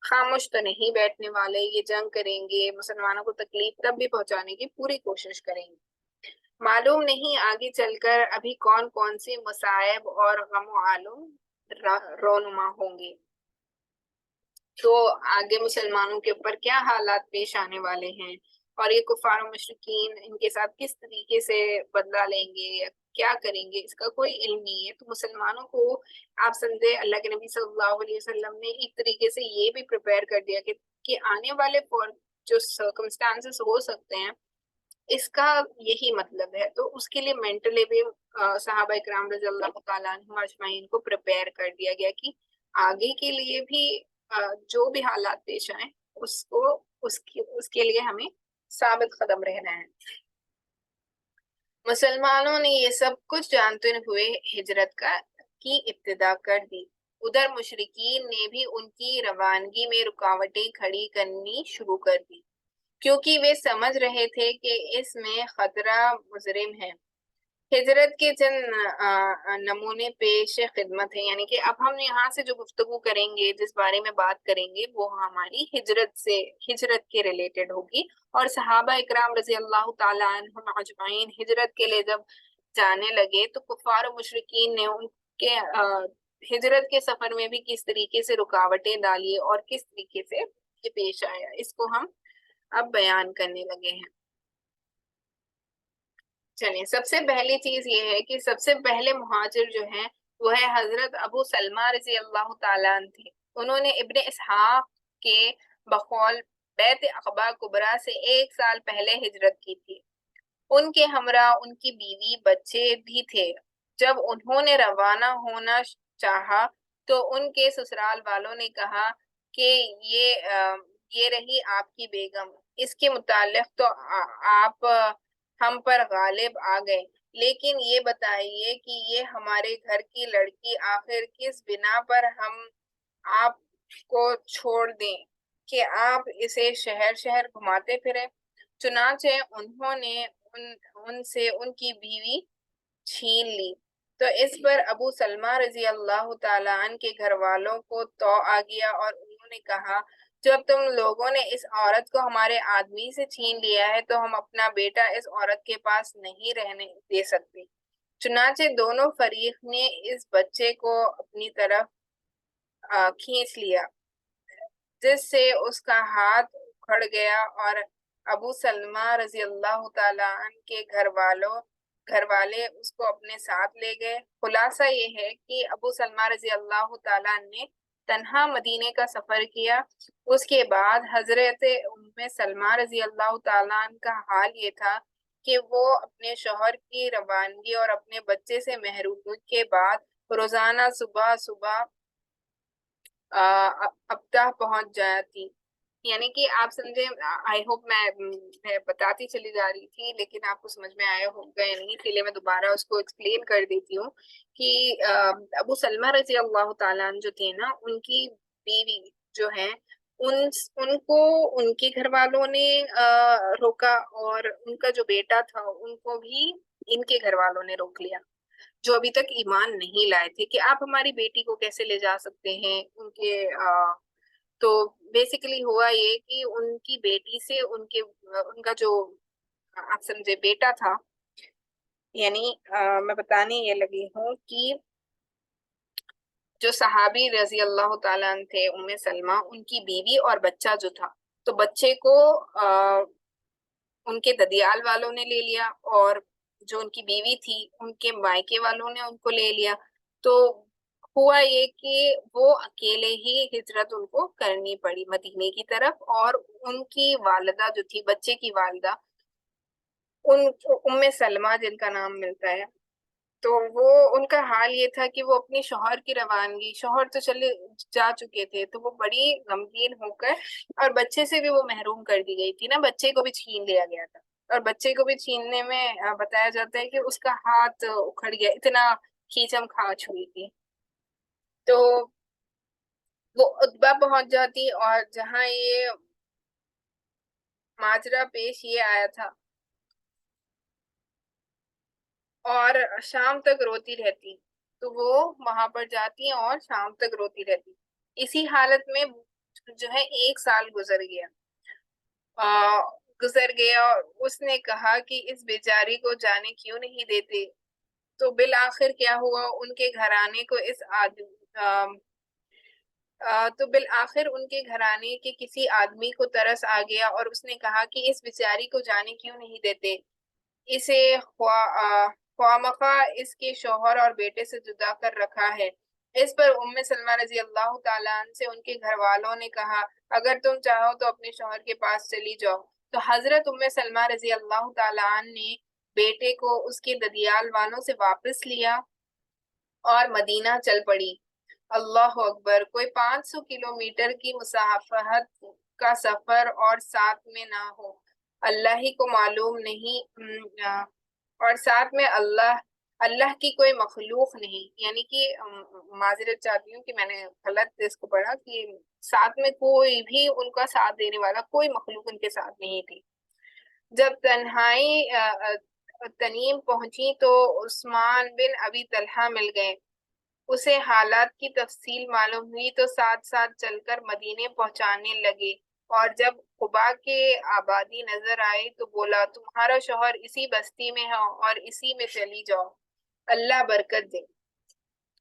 خاموش تو نہیں بیٹھنے والے، یہ جنگ کریں گے، مسلمانوں کو تکلیف تب بھی پہنچانے کی پوری کوشش کریں گے. معلوم نہیں آگے چل کر ابھی کون کون سے مصائب اور غم و عالم رونما ہوں گے. تو آگے مسلمانوں کے اوپر کیا حالات پیش آنے والے ہیں اور یہ کفار و مشرکین ان کے ساتھ کس طریقے سے بدلہ لیں گے یا کیا کریں گے، اس کا کوئی علم نہیں ہے. تو مسلمانوں کو آپ سمجھے اللہ کے نبی صلی اللہ علیہ وسلم نے ایک طریقے سے یہ بھی پریپیئر کر دیا کہ آنے والے جو سرکمسٹانسز ہو سکتے ہیں اس کا یہی مطلب ہے. تو اس کے لیے مینٹلی بھی صحابہ اکرام رضی اللہ تعالیٰ عنہم اجمعین کو پریپیئر کر دیا گیا کہ آگے کے لیے بھی جو بھی حالات پیش آئیں اس کے لیے ہمیں ثابت قدم رہنا ہے. مسلمانوں نے یہ سب کچھ جانتے ہوئے ہجرت کی ابتدا کر دی. ادھر مشرکین نے بھی ان کی روانگی میں رکاوٹیں کھڑی کرنی شروع کر دی، کیونکہ وہ سمجھ رہے تھے کہ اس میں خطرہ مضرم ہے. ہجرت کے چند نمونے پیش خدمت ہیں. یعنی کہ اب ہم یہاں سے جو گفتگو کریں گے، جس بارے میں بات کریں گے، وہ ہماری ہجرت کے ریلیٹڈ ہوگی. اور صحابہ اکرام رضی اللہ تعالیٰ عنہم اجمعین ہجرت کے لیے جب جانے لگے تو کفار و مشرکین نے ان کے ہجرت کے سفر میں بھی کس طریقے سے رکاوٹیں ڈالی اور کس طریقے سے یہ پیش آیا، اس کو ہم اب بیان کرنے لگے ہیں. چلیے، سب سے پہلی چیز یہ ہے کہ سب سے پہلے مہاجر جو ہیں وہ ہے حضرت ابو سلمہ رضی اللہ تعالیٰ عنہ تھے. انہوں نے ابن اسحاق کے بقول بیعت عقبہ کبریٰ سے 1 سال پہلے ہجرت کی تھی. ان کے ہمراہ ان کی بیوی بچے بھی تھے. جب انہوں نے روانہ ہونا چاہا تو ان کے سسرال والوں نے کہا کہ یہ رہی آپ کی بیگم، اس کے متعلق تو آپ ہم پر غالب آ گئے، لیکن یہ بتائیے کہ یہ ہمارے گھر کی لڑکی آخر کس بنا پر ہم آپ کو چھوڑ دیں کہ آپ اسے شہر شہر گھماتے پھریں؟ چنانچہ انہوں نے ان سے ان کی بیوی چھین لی۔ تو اس پر ابو سلمہ رضی اللہ تعالیٰ عنہ کے گھر والوں کو تو آ گیا اور انہوں نے کہا، جب تم لوگوں نے اس عورت کو ہمارے آدمی سے چھین لیا ہے تو ہم اپنا بیٹا اس عورت کے پاس نہیں رہنے دے سکتے۔ چنانچہ دونوں فریق نے اس بچے کو اپنی طرف کھینچ لیا، جس سے اس کا ہاتھ اکھڑ گیا اور ابو سلمہ رضی اللہ تعالیٰ عنہ کے گھر والے اس کو اپنے ساتھ لے گئے۔ خلاصہ یہ ہے کہ ابو سلمہ رضی اللہ تعالیٰ عنہ نے تنہا مدینے کا سفر کیا۔ اس کے بعد حضرت ام سلمہ رضی اللہ تعالیٰ عنہ کا حال یہ تھا کہ وہ اپنے شوہر کی روانگی اور اپنے بچے سے محرومی کے بعد روزانہ صبح صبح ابتہ پہنچ جاتی، یعنی کہ آپ سمجھے، آئی ہوپ میں بتاتی چلی جا رہی تھی لیکن آپ کو سمجھ میں آیا ہوگا یا نہیں، اس لیے میں دوبارہ اس کو ایکسپلین کر دیتی ہوں کہ ابو سلمہ رضی اللہ تعالیٰ عنہ جو تھے نا، ان کی بیوی جو ہے، ان کو ان کے گھر والوں نے روکا، اور ان کا جو بیٹا تھا ان کو بھی ان کے گھر والوں نے روک لیا، جو ابھی تک ایمان نہیں لائے تھے، کہ آپ ہماری بیٹی کو کیسے لے جا سکتے ہیں ان کے تو بیسیکلی ہوا یہ کہ ان کی بیٹی سے ان کا جو آپ سمجھے بیٹا تھا، یعنی میں بتانے یہ لگی ہوں کہ جو صحابی رضی اللہ تعالیٰ عنہ تھے، ام سلمہ، ان کی بیوی اور بچہ جو تھا، تو بچے کو ان کے ددیال والوں نے لے لیا، اور جو ان کی بیوی تھی ان کے مائکے والوں نے ان کو لے لیا۔ تو ہوا یہ کہ وہ اکیلے ہی ہجرت ان کو کرنی پڑی مدینے کی طرف، اور ان کی والدہ جو تھی، بچے کی والدہ، ام سلمہ جن کا نام ملتا ہے، تو وہ ان کا حال یہ تھا کہ وہ اپنی شوہر کی روانگی، شوہر تو چلے جا چکے تھے، تو وہ بڑی غمگین ہو کر، اور بچے سے بھی وہ محروم کر دی گئی تھی نا، بچے کو بھی چھین لیا گیا تھا، اور بچے کو بھی چھیننے میں بتایا جاتا ہے کہ اس کا ہاتھ اکھڑ گیا، اتنا کھینچم کھانچ ہوئی تھی۔ تو وہ عتبہ پہنچ جاتی، اور جہاں یہ ماجرا پیش یہ آیا تھا، اور شام تک روتی رہتی، تو وہ وہاں پر جاتی اور شام تک روتی رہتی۔ اسی حالت میں جو ہے 1 سال گزر گیا اور اس نے کہا کہ اس بیچاری کو جانے کیوں نہیں دیتے؟ تو بالآخر کیا ہوا، ان کے گھرانے کو تو بالآخر ان کے گھرانے کے کسی آدمی کو ترس آ گیا، اور اس نے کہا کہ اس بیچاری کو جانے کیوں نہیں دیتے؟ اسے خواہ اس کے شوہر اور بیٹے سے جدا کر رکھا ہے۔ اس پر ام سلمہ رضی اللہ تعالیٰ عنہ سے ان کے گھر والوں نے کہا، اگر تم چاہو تو اپنے شوہر کے پاس چلی جاؤ۔ تو حضرت ام سلمہ رضی اللہ تعالیٰ عنہ نے بیٹے کو اس کے ددیال والوں سے واپس لیا اور مدینہ چل پڑی۔ اللہ اکبر! کوئی 500 کلومیٹر کی مسافت کا سفر اور ساتھ میں نہ ہو، اللہ ہی کو معلوم نہیں، اور ساتھ میں اللہ کی کوئی مخلوق نہیں، یعنی کہ معذرت چاہتی ہوں کہ میں نے غلط اس کو پڑھا، کہ ساتھ میں کوئی بھی ان کا ساتھ دینے والا، کوئی مخلوق ان کے ساتھ نہیں تھی۔ جب تنہائی تنیم پہنچی تو عثمان بن ابی طلحہ مل گئے، اسے حالات کی تفصیل معلوم ہوئی تو ساتھ ساتھ چل کر مدینے پہنچانے لگے، اور جب قبا کے آبادی نظر آئی تو بولا، تمہارا شوہر اسی بستی میں ہے اور اسی میں چلی جاؤ، اللہ برکت دے۔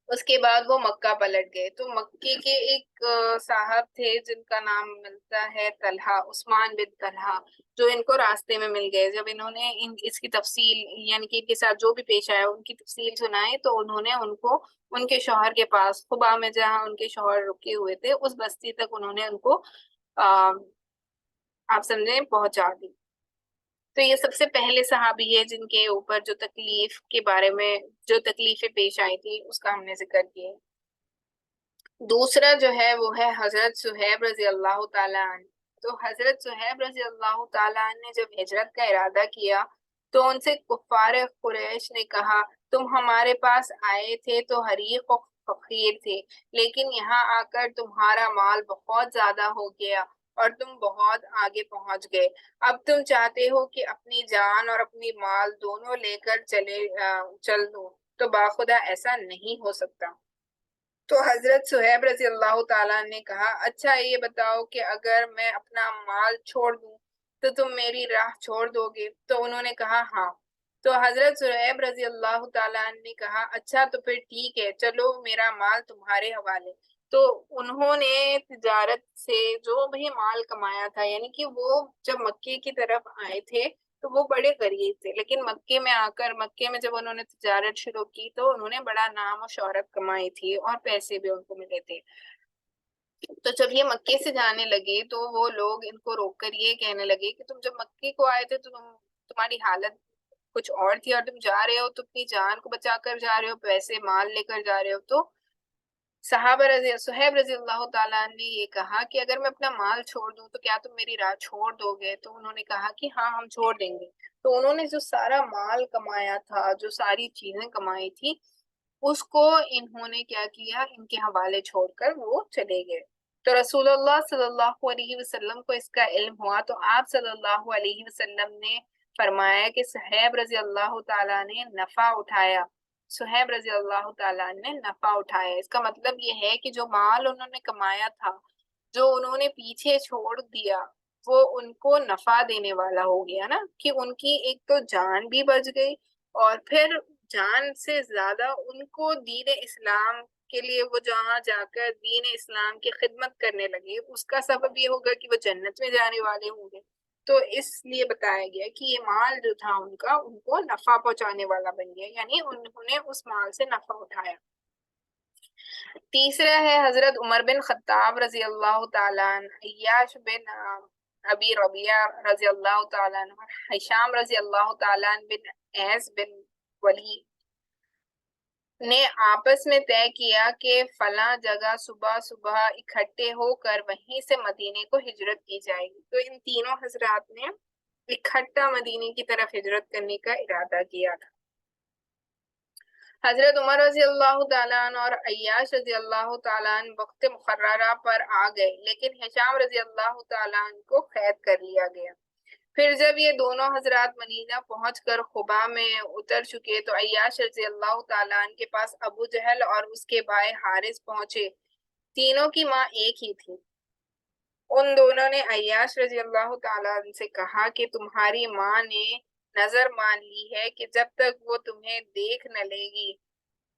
اس کے بعد وہ مکہ پلٹ گئے۔ تو مکے کے ایک صاحب تھے جن کا نام ملتا ہے طلحہ، عثمان بن طلحہ، جو ان کو راستے میں مل گئے۔ جب انہوں نے اس کی تفصیل، یعنی کہ ان کے ساتھ جو بھی پیش آیا ان کی تفصیل سنائی، تو انہوں نے ان کو ان کے شوہر کے پاس، قبا میں جہاں ان کے شوہر رکے ہوئے تھے، اس بستی تک انہوں نے ان کو آپ سمجھیں پہنچا دی۔ تو یہ سب سے پہلے صحابی ہے جن کے اوپر جو تکلیف کے بارے میں، جو تکلیفیں پیش آئی تھی، اس کا ہم نے ذکر کیا۔ دوسرا جو ہے وہ ہے حضرت صہیب رضی اللہ تعالیٰ عنہ۔ تو حضرت صہیب رضی اللہ تعالیٰ عنہ نے جب ہجرت کا ارادہ کیا تو ان سے کفار قریش نے کہا تم ہمارے پاس آئے تھے تو حریق و فقیر تھے، لیکن یہاں آ کر تمہارا مال بہت زیادہ ہو گیا اور تم بہت آگے پہنچ گئے، اب تم چاہتے ہو کہ اپنی جان اور اپنی مال دونوں لے کر چل دو، تو باخدا ایسا نہیں ہو سکتا۔ تو حضرت صہیب رضی اللہ تعالیٰ نے کہا اچھا یہ بتاؤ کہ اگر میں اپنا مال چھوڑ دوں تو تم میری راہ چھوڑ دو گے؟ تو انہوں نے کہا ہاں۔ تو حضرت صہیب رضی اللہ تعالیٰ نے کہا اچھا تو پھر ٹھیک ہے، چلو میرا مال تمہارے حوالے۔ تو انہوں نے تجارت سے جو بھی مال کمایا تھا، یعنی کہ وہ جب مکے کی طرف آئے تھے تو وہ بڑے غریب تھے، لیکن مکے میں آ کر مکے میں جب انہوں نے تجارت شروع کی تو انہوں نے بڑا نام و شہرت کمائی تھی اور پیسے بھی ان کو ملے تھے۔ تو جب یہ مکے سے جانے لگے تو وہ لوگ ان کو روک کر یہ کہنے لگے کہ تم جب مکے کو آئے تھے تو تمہاری حالت کچھ اور تھی، اور تم جا رہے ہو تو اپنی جان کو بچا کر جا رہے ہو، پیسے مال لے کر جا رہے ہو۔ تو صہیب رضی اللہ تعالیٰ نے یہ کہا کہ اگر میں اپنا مال چھوڑ دوں تو کیا تم میری راہ چھوڑ دو گے؟ تو انہوں نے کہا کہ ہاں ہم چھوڑ دیں گے۔ تو انہوں نے جو سارا مال کمایا تھا، جو ساری چیزیں کمائی تھی، اس کو انہوں نے کیا کیا، ان کے حوالے چھوڑ کر وہ چلے گئے۔ تو رسول اللہ صلی اللہ علیہ وسلم کو اس کا علم ہوا تو آپ صلی اللہ علیہ وسلم نے فرمایا کہ صہیب رضی اللہ تعالیٰ نے نفع اٹھایا، صہیب رضی اللہ تعالیٰ نے نفع اٹھایا۔ اس کا مطلب یہ ہے کہ جو مال انہوں نے کمایا تھا، جو انہوں نے پیچھے چھوڑ دیا، وہ ان کو نفع دینے والا ہو گیا نا، کہ ان کی ایک تو جان بھی بچ گئی، اور پھر جان سے زیادہ ان کو دین اسلام کے لیے وہ جہاں جا کر دین اسلام کی خدمت کرنے لگے، اس کا سبب یہ ہوگا کہ وہ جنت میں جانے والے ہوں گے۔ تو اس لیے بتایا گیا کہ یہ مال جو تھا ان کا، ان کو نفع پہنچانے والا بن گیا، یعنی انہوں نے اس مال سے نفع اٹھایا۔ تیسرا ہے حضرت عمر بن خطاب رضی اللہ تعالیٰ عنہ، عیاش بن ابی ربیعہ رضی اللہ تعالیٰ عنہ، ہشام رضی اللہ تعالیٰ عنہ بن ایس بن ولی نے آپس میں طے کیا کہ فلاں جگہ صبح صبح اکٹھے ہو کر وہیں سے مدینے کو ہجرت کی جائے گی۔ تو ان تینوں حضرات نے اکٹھا مدینے کی طرف ہجرت کرنے کا ارادہ کیا تھا۔ حضرت عمر رضی اللہ تعالیٰ عنہ اور عیاش رضی اللہ تعالیٰ عنہ وقت مقررہ پر آ گئے، لیکن ہشام رضی اللہ تعالیٰ عنہ کو قید کر لیا گیا۔ پھر جب یہ دونوں حضرات مدینہ پہنچ کر خبا میں اتر چکے تو عیاش رضی اللہ تعالیٰ عنہ کے پاس ابو جہل اور اس کے بھائی حارث پہنچے۔ تینوں کی ماں ایک ہی تھی۔ ان دونوں نے عیاش رضی اللہ تعالیٰ عنہ سے کہا کہ تمہاری ماں نے نظر مان لی ہے کہ جب تک وہ تمہیں دیکھ نہ لے گی،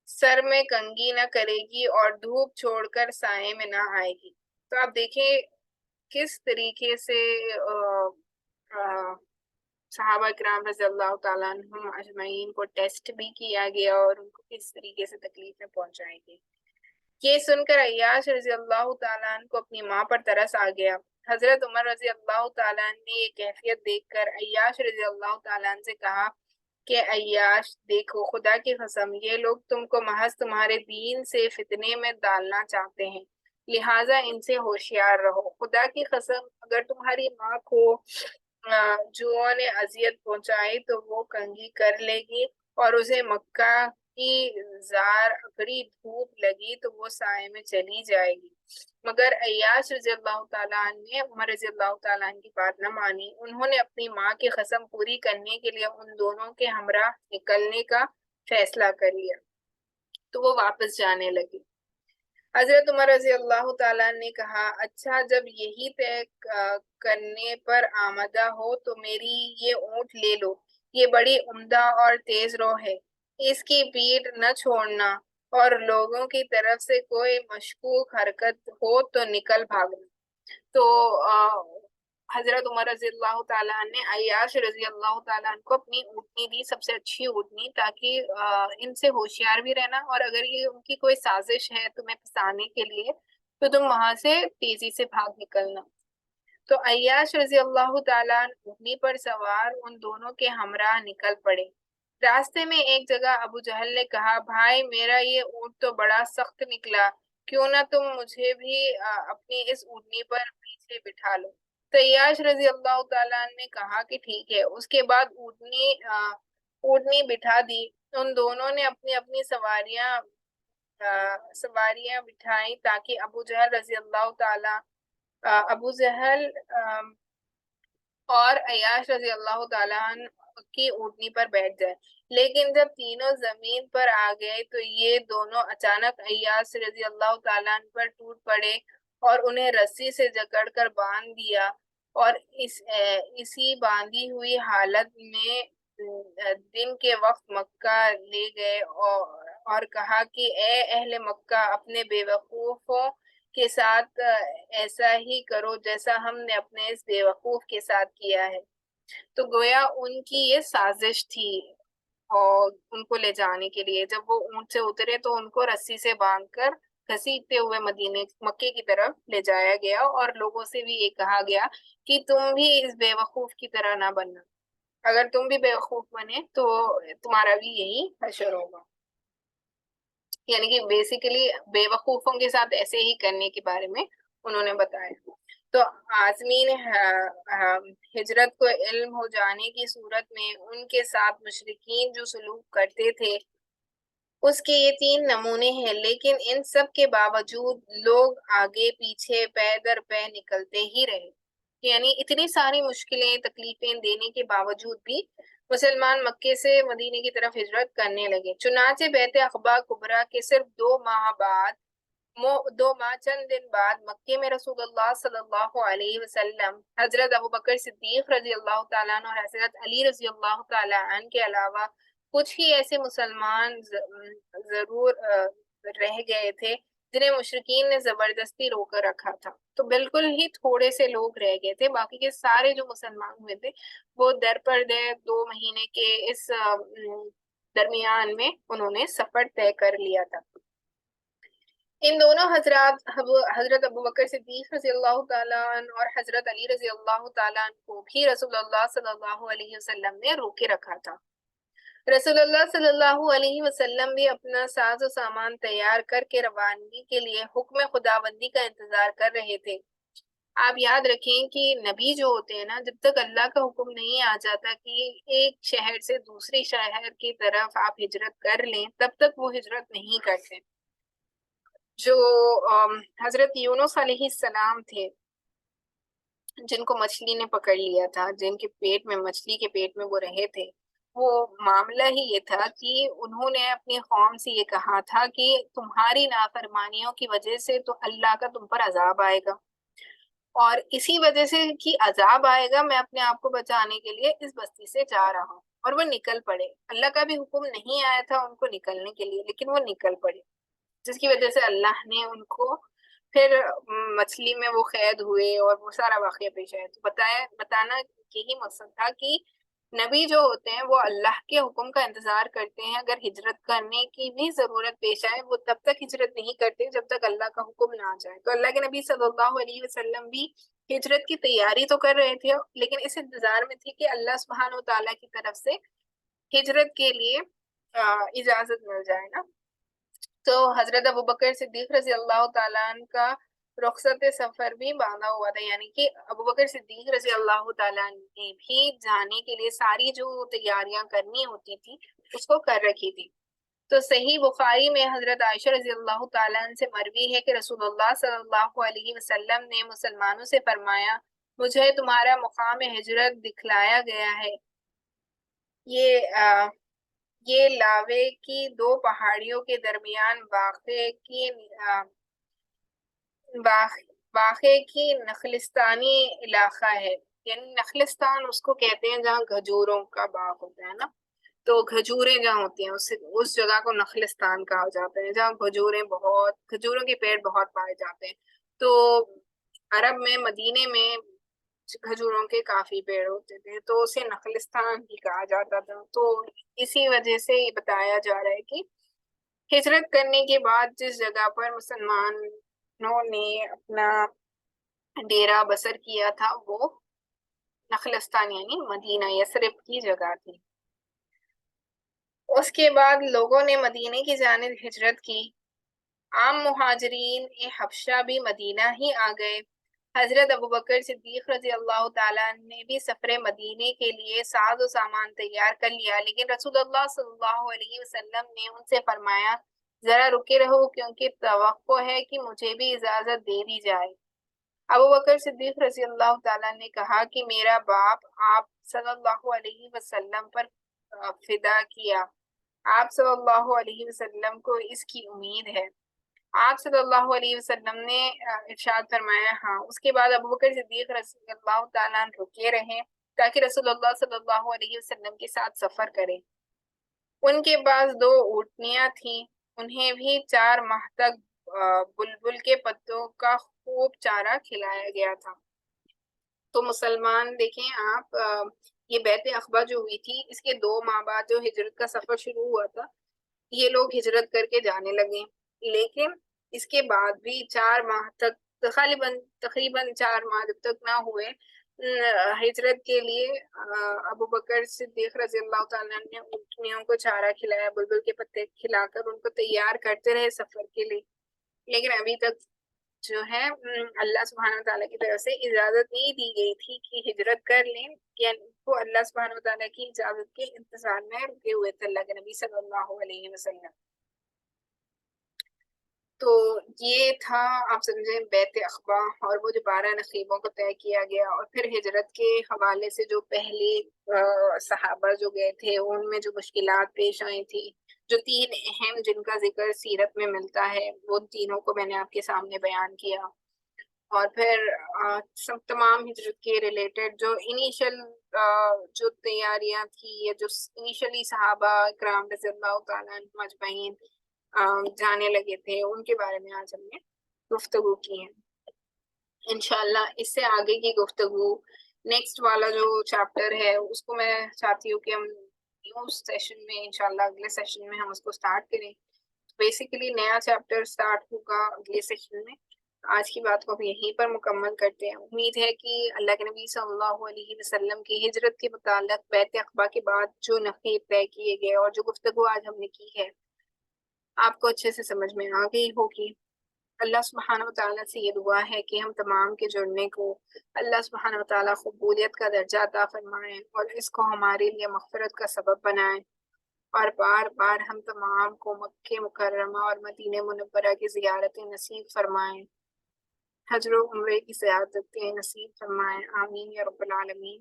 سر میں کنگھی نہ کرے گی اور دھوپ چھوڑ کر سائے میں نہ آئے گی۔ تو آپ دیکھیں کس طریقے سے صحابہ کرام رضی اللہ تعالیٰ عنہم اجمعین کو ٹیسٹ بھی کیا گیا اور ان کو کس طریقے سے تکلیف میں پہنچائی گئی۔ یہ سن کر عیاش رضی اللہ تعالیٰ عنہ کو اپنی ماں پر ترس آ گیا۔ حضرت عمر رضی اللہ تعالیٰ عنہ نے یہ کیفیت دیکھ کر عیاش رضی اللہ تعالیٰ عنہ سے کہا کہ عیاش دیکھو، خدا کی قسم یہ لوگ تم کو محض تمہارے دین سے فتنے میں ڈالنا چاہتے ہیں، لہٰذا ان سے ہوشیار رہو۔ خدا کی قسم اگر تمہاری ماں کو جوؤں نے اذیت پہنچائی تو وہ کنگھی کر لے گی، اور اسے مکہ کی زار اکڑی دھوپ لگی تو وہ سائے میں چلی جائے گی۔ مگر عیاش رضی اللہ تعالیٰ عنہ نے عمر رضی اللہ تعالیٰ عنہ کی بات نہ مانی۔ انہوں نے اپنی ماں کی قسم پوری کرنے کے لیے ان دونوں کے ہمراہ نکلنے کا فیصلہ کر لیا، تو وہ واپس جانے لگے۔ حضرت عمر رضی اللہ تعالیٰ نے کہا اچھا جب یہی طے کرنے پر آمدہ ہو تو میری یہ اونٹ لے لو، یہ بڑی عمدہ اور تیز رو ہے، اس کی پیٹھ نہ چھوڑنا، اور لوگوں کی طرف سے کوئی مشکوک حرکت ہو تو نکل بھاگنا۔ تو حضرت عمر رضی اللہ تعالیٰ نے عیاش رضی اللہ تعالیٰ کو اپنی اونٹنی دی، سب سے اچھی اونٹنی، تاکہ ان سے ہوشیار بھی رہنا، اور اگر یہ ان کی کوئی سازش ہے تمہیں پھنسانے کے لیے تو تم وہاں سے تیزی سے بھاگ نکلنا۔ تو عیاش رضی اللہ تعالیٰ اونٹنی پر سوار ان دونوں کے ہمراہ نکل پڑے۔ راستے میں ایک جگہ ابو جہل نے کہا بھائی میرا یہ اونٹ تو بڑا سخت نکلا، کیوں نہ تم مجھے بھی اپنی اس اونٹنی پر پیچھے بٹھا لو۔ تو عیاش رضی اللہ تعالیٰ عنہ نے کہا کہ ٹھیک ہے. اس کے بعد اونٹنی بٹھا دی. ان دونوں نے اپنی اپنی سواریاں بٹھائیں تاکہ ابو جہل رضی اللہ تعالیٰ ابو جہل اور عیاش رضی اللہ تعالیٰ عنہ کی اونٹنی پر بیٹھ جائے. لیکن جب تینوں زمین پر آ گئے تو یہ دونوں اچانک عیاش رضی اللہ تعالیٰ عنہ پر ٹوٹ پڑے اور انہیں رسی سے جکڑ کر باندھ دیا، اور اسی باندھی ہوئی حالت میں دن کے وقت مکہ لے گئے اور کہا کہ اے اہل مکہ، اپنے بے وقوفوں کے ساتھ ایسا ہی کرو جیسا ہم نے اپنے اس بے وقوف کے ساتھ کیا ہے. تو گویا ان کی یہ سازش تھی اور ان کو لے جانے کے لیے. جب وہ اونٹ سے اترے تو ان کو رسی سے باندھ کر گھسیٹتے ہوئے مکے کی طرف لے جایا گیا، اور لوگوں سے بھی یہ کہا گیا کہ تم بھی اس بے وقوف کی طرح نہ بننا. اگر تم بھی بے وقوف بنے تو تمہارا بھی یہی حشر ہوگا. یعنی کہ بیسیکلی بے وقوفوں کے ساتھ ایسے ہی کرنے کے بارے میں انہوں نے بتایا. تو عازمین ہجرت کو علم ہو جانے کی صورت میں ان کے ساتھ مشرکین جو سلوک کرتے تھے اس کے یہ 3 نمونے ہیں، لیکن ان سب کے باوجود لوگ آگے پیچھے پے در پے نکلتے ہی رہے. یعنی اتنی ساری مشکلیں تکلیفیں دینے کے باوجود بھی مسلمان مکے سے مدینے کی طرف ہجرت کرنے لگے. چنانچہ بیعت عقبہ کبریٰ کے صرف 2 ماہ چند دن بعد مکے میں رسول اللہ صلی اللہ علیہ وسلم، حضرت ابوبکر صدیق رضی اللہ تعالیٰ عنہ اور حضرت علی رضی اللہ تعالیٰ عنہ کے علاوہ کچھ ہی ایسے مسلمان ضرور رہ گئے تھے جنہیں مشرکین نے زبردستی رو کر رکھا تھا. تو بالکل ہی تھوڑے سے لوگ رہ گئے تھے، باقی کے سارے جو مسلمان ہوئے تھے وہ در پر در 2 مہینے کے اس درمیان میں انہوں نے سفر طے کر لیا تھا. ان دونوں حضرت ابوبکر صدیق رضی اللہ تعالیٰ عنہ اور حضرت علی رضی اللہ تعالیٰ عنہ کو بھی رسول اللہ صلی اللہ علیہ وسلم نے روکے رکھا تھا. رسول اللہ صلی اللہ علیہ وسلم بھی اپنا ساز و سامان تیار کر کے روانگی کے لیے حکم خداوندی کا انتظار کر رہے تھے. آپ یاد رکھیں کہ نبی جو ہوتے ہیں نا، جب تک اللہ کا حکم نہیں آ جاتا کہ ایک شہر سے دوسری شہر کی طرف آپ ہجرت کر لیں، تب تک وہ ہجرت نہیں کرتے. جو حضرت یونس علیہ السلام تھے، جن کو مچھلی نے پکڑ لیا تھا، جن کے پیٹ میں مچھلی کے پیٹ میں وہ رہے تھے، وہ معاملہ ہی یہ تھا کہ انہوں نے اپنی قوم سے یہ کہا تھا کہ تمہاری نافرمانیوں کی وجہ سے تو اللہ کا تم پر عذاب آئے گا، اور اسی وجہ سے کہ عذاب آئے گا میں اپنے آپ کو بچانے کے لیے اس بستی سے جا رہا ہوں. اور وہ نکل پڑے. اللہ کا بھی حکم نہیں آیا تھا ان کو نکلنے کے لیے، لیکن وہ نکل پڑے، جس کی وجہ سے اللہ نے ان کو پھر مچھلی میں وہ قید ہوئے اور وہ سارا واقعہ پیش آیا. تو بتانا یہی مقصد تھا کہ نبی جو ہوتے ہیں وہ اللہ کے حکم کا انتظار کرتے ہیں. اگر ہجرت کرنے کی بھی ضرورت پیش آئے وہ تب تک ہجرت نہیں کرتے جب تک اللہ کا حکم نہ آ جائے. تو اللہ کے نبی صلی اللہ علیہ وسلم بھی ہجرت کی تیاری تو کر رہے تھے، لیکن اس انتظار میں تھے کہ اللہ سبحانہ و تعالیٰ کی طرف سے ہجرت کے لیے اجازت مل جائے نا. تو حضرت ابوبکر صدیق رضی اللہ تعالیٰ عنہ کا رخصت سفر بھی باندھا ہوا تھا، یعنی کہ ابوبکر صدیق رضی اللہ تعالیٰ عنہ نے بھی جانے کے لیے ساری جو تیاریاں کرنی ہوتی تھی اس کو کر رکھی تھی. تو صحیح بخاری میں حضرت عائشہ رضی اللہ تعالیٰ عنہ سے مروی ہے کہ رسول اللہ صلی اللہ علیہ وسلم نے مسلمانوں سے فرمایا، مجھے تمہارا مقام ہجرت دکھلایا گیا ہے. یہ لاوے کی 2 پہاڑیوں کے درمیان واقع کی نخلستانی علاقہ ہے. یعنی نخلستان اس کو کہتے ہیں جہاں کھجوروں کا باغ ہوتا ہے نا، تو کھجوریں جہاں ہوتی ہیں اس جگہ کو نخلستان کہا جاتا ہے، جہاں کھجوروں کے پیڑ بہت پائے جاتے ہیں. تو عرب میں مدینے میں کھجوروں کے کافی پیڑ ہوتے تھے، تو اسے نخلستان بھی کہا جاتا تھا. تو اسی وجہ سے یہ بتایا جا رہا ہے کہ ہجرت کرنے کے بعد جس جگہ پر مسلمانوں نے اپنا ڈیرا بسر کیا تھا وہ نخلستان یعنی مدینہ یثرب کی جگہ تھی. اس کے بعد لوگوں نے مدینے کی جانب ہجرت کی. عام مہاجرین حبشہ بھی مدینہ ہی آ گئے. حضرت ابو بکر صدیق رضی اللہ تعالیٰ نے بھی سفر مدینے کے لیے ساز و سامان تیار کر لیا، لیکن رسول اللہ صلی اللہ علیہ وسلم نے ان سے فرمایا ذرا رکے رہو، کیونکہ توقع ہے کہ مجھے بھی اجازت دے دی جائے۔ ابو بکر صدیق رضی اللہ تعالیٰ نے کہا کہ میرا باپ آپ صلی اللہ علیہ وسلم پر فدا کیا، آپ صلی اللہ علیہ وسلم کو اس کی امید ہے۔ آپ صلی اللہ علیہ وسلم نے ارشاد فرمایا ہاں۔ اس کے بعد ابو بکر صدیق رضی اللہ تعالیٰ عنہ رکے رہے تاکہ رسول اللہ صلی اللہ علیہ وسلم کے ساتھ سفر کریں۔ ان کے پاس 2 اونٹنیاں تھیں، انہیں بھی 4 ماہ تک بلبل کے پتوں کا خوب چارہ کھلایا گیا تھا۔ تو مسلمان دیکھیں آپ، یہ بیعت عقبہ جو ہوئی تھی اس کے 2 ماہ بعد جو ہجرت کا سفر شروع ہوا تھا، یہ لوگ ہجرت کر کے جانے لگے، لیکن اس کے بعد بھی 4 ماہ تک تقریباً 4 ماہ جب تک نہ ہوئے ہجرت کے لیے ابو بکر صدیق رضی اللہ تعالیٰ نے اونٹنیوں کو چارہ کھلایا، بلبل کے پتے کھلا کر ان کو تیار کرتے رہے سفر کے لیے، لیکن ابھی تک جو ہے اللہ سبحانہ وتعالیٰ کی طرف سے اجازت نہیں دی گئی تھی کہ ہجرت کر لیں، یعنی وہ اللہ سبحانہ وتعالیٰ کی اجازت کے انتظار میں رکے ہوئے تھے اللہ کے نبی صلی اللہ علیہ وسلم۔ تو یہ تھا آپ سمجھیں بیعت عقبہ، اور وہ جو 12 نقیبوں کو طے کیا گیا، اور پھر ہجرت کے حوالے سے جو پہلے صحابہ جو گئے تھے ان میں جو مشکلات پیش آئی تھی، جو 3 اہم جن کا ذکر سیرت میں ملتا ہے، وہ تینوں کو میں نے آپ کے سامنے بیان کیا۔ اور پھر تمام ہجرت کے ریلیٹڈ جو انیشل جو تیاریاں تھی، یا جو انیشلی صحابہ کرام رضی اللہ تعالیٰ عنہم اجمعین جانے لگے تھے، ان کے بارے میں آج ہم نے گفتگو کی ہے۔ انشاءاللہ اس سے آگے کی گفتگو نیکسٹ والا جو چیپٹر ہے اس کو میں چاہتی ہوں کہ ہم نیو سیشن میں انشاءاللہ اگلے سیشن میں ہم اس کو سٹارٹ کریں۔ بیسیکلی نیا چیپٹر سٹارٹ ہوگا اگلے سیشن میں۔ آج کی بات کو ہم یہیں پر مکمل کرتے ہیں۔ امید ہے کہ اللہ کے نبی صلی اللہ علیہ وسلم کی ہجرت کے متعلق بیعت عقبہ کے بعد جو نقیب طے کیے گئے اور جو گفتگو آج ہم نے کی ہے آپ کو اچھے سے سمجھ میں آ گئی ہوگی۔ اللہ سبحانہ وتعالیٰ سے یہ دعا ہے کہ ہم تمام کے جڑنے کو اللہ سبحانہ وتعالیٰ قبولیت کا درجہ عطا فرمائیں، اور اس کو ہمارے لیے مغفرت کا سبب بنائیں، اور بار بار ہم تمام کو مکہ مکرمہ اور مدینہ منورہ کی زیارتیں نصیب فرمائیں، حج و عمرے کی زیارتیں نصیب فرمائیں، آمین یا رب العالمین۔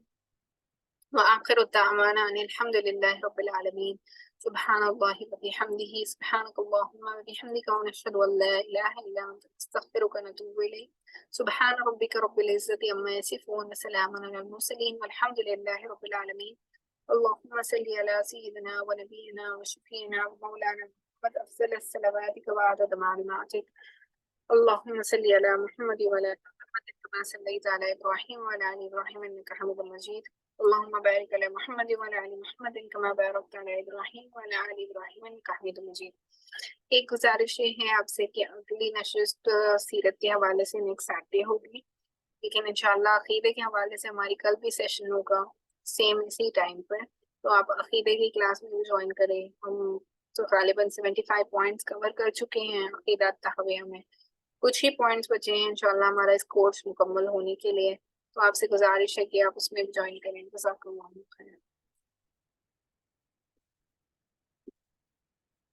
وآخر دعوانا ان الحمد للہ رب العالمین۔ سبحان اللہ وبحمدہ، سبحانک اللہم وبحمدک، ونشہد ان لا الہ الا انت، نستغفرک ونتوب الیک۔ سبحان ربک رب العزت عما یصفون، وسلام علی المرسلین، والحمد للہ رب العالمین۔ اللہم صلی علی سیدنا ونبینا وشفیعنا ومولانا محمد افضل الصلوات وعدد معلوماتک۔ اللہم صلی علی محمد وعلی آل محمد کما صلیت علی ابراہیم وعلی آل ابراہیم انک حمید مجید۔ اللہم بارک علی محمد وعلی آل محمد کما بارکت علی ابراہیم وعلی آل ابراہیم انک حمید مجید۔ ایک گزارش یہ ہے آپ سے کہ اگلی نشست سیرت کے حوالے سے نیکسٹ سیٹرڈے ہوگی، لیکن انشاءاللہ عقیدے کے حوالے سے ہماری کل بھی سیشن ہوگا سیم اسی ٹائم پر، تو آپ عقیدے کی کلاس میں بھی جوائن کریں۔ ہم تو غالباً 75 پوائنٹس کور کر چکے ہیں عقیدہ تحویہ میں، کچھ ہی پوائنٹس بچے ہیں انشاءاللہ ہمارا اس کورس مکمل ہونے کے لیے، تو آپ سے گزارش ہے کہ آپ اس میں بھی جوائن کریں۔ جزاک اللہ خیر۔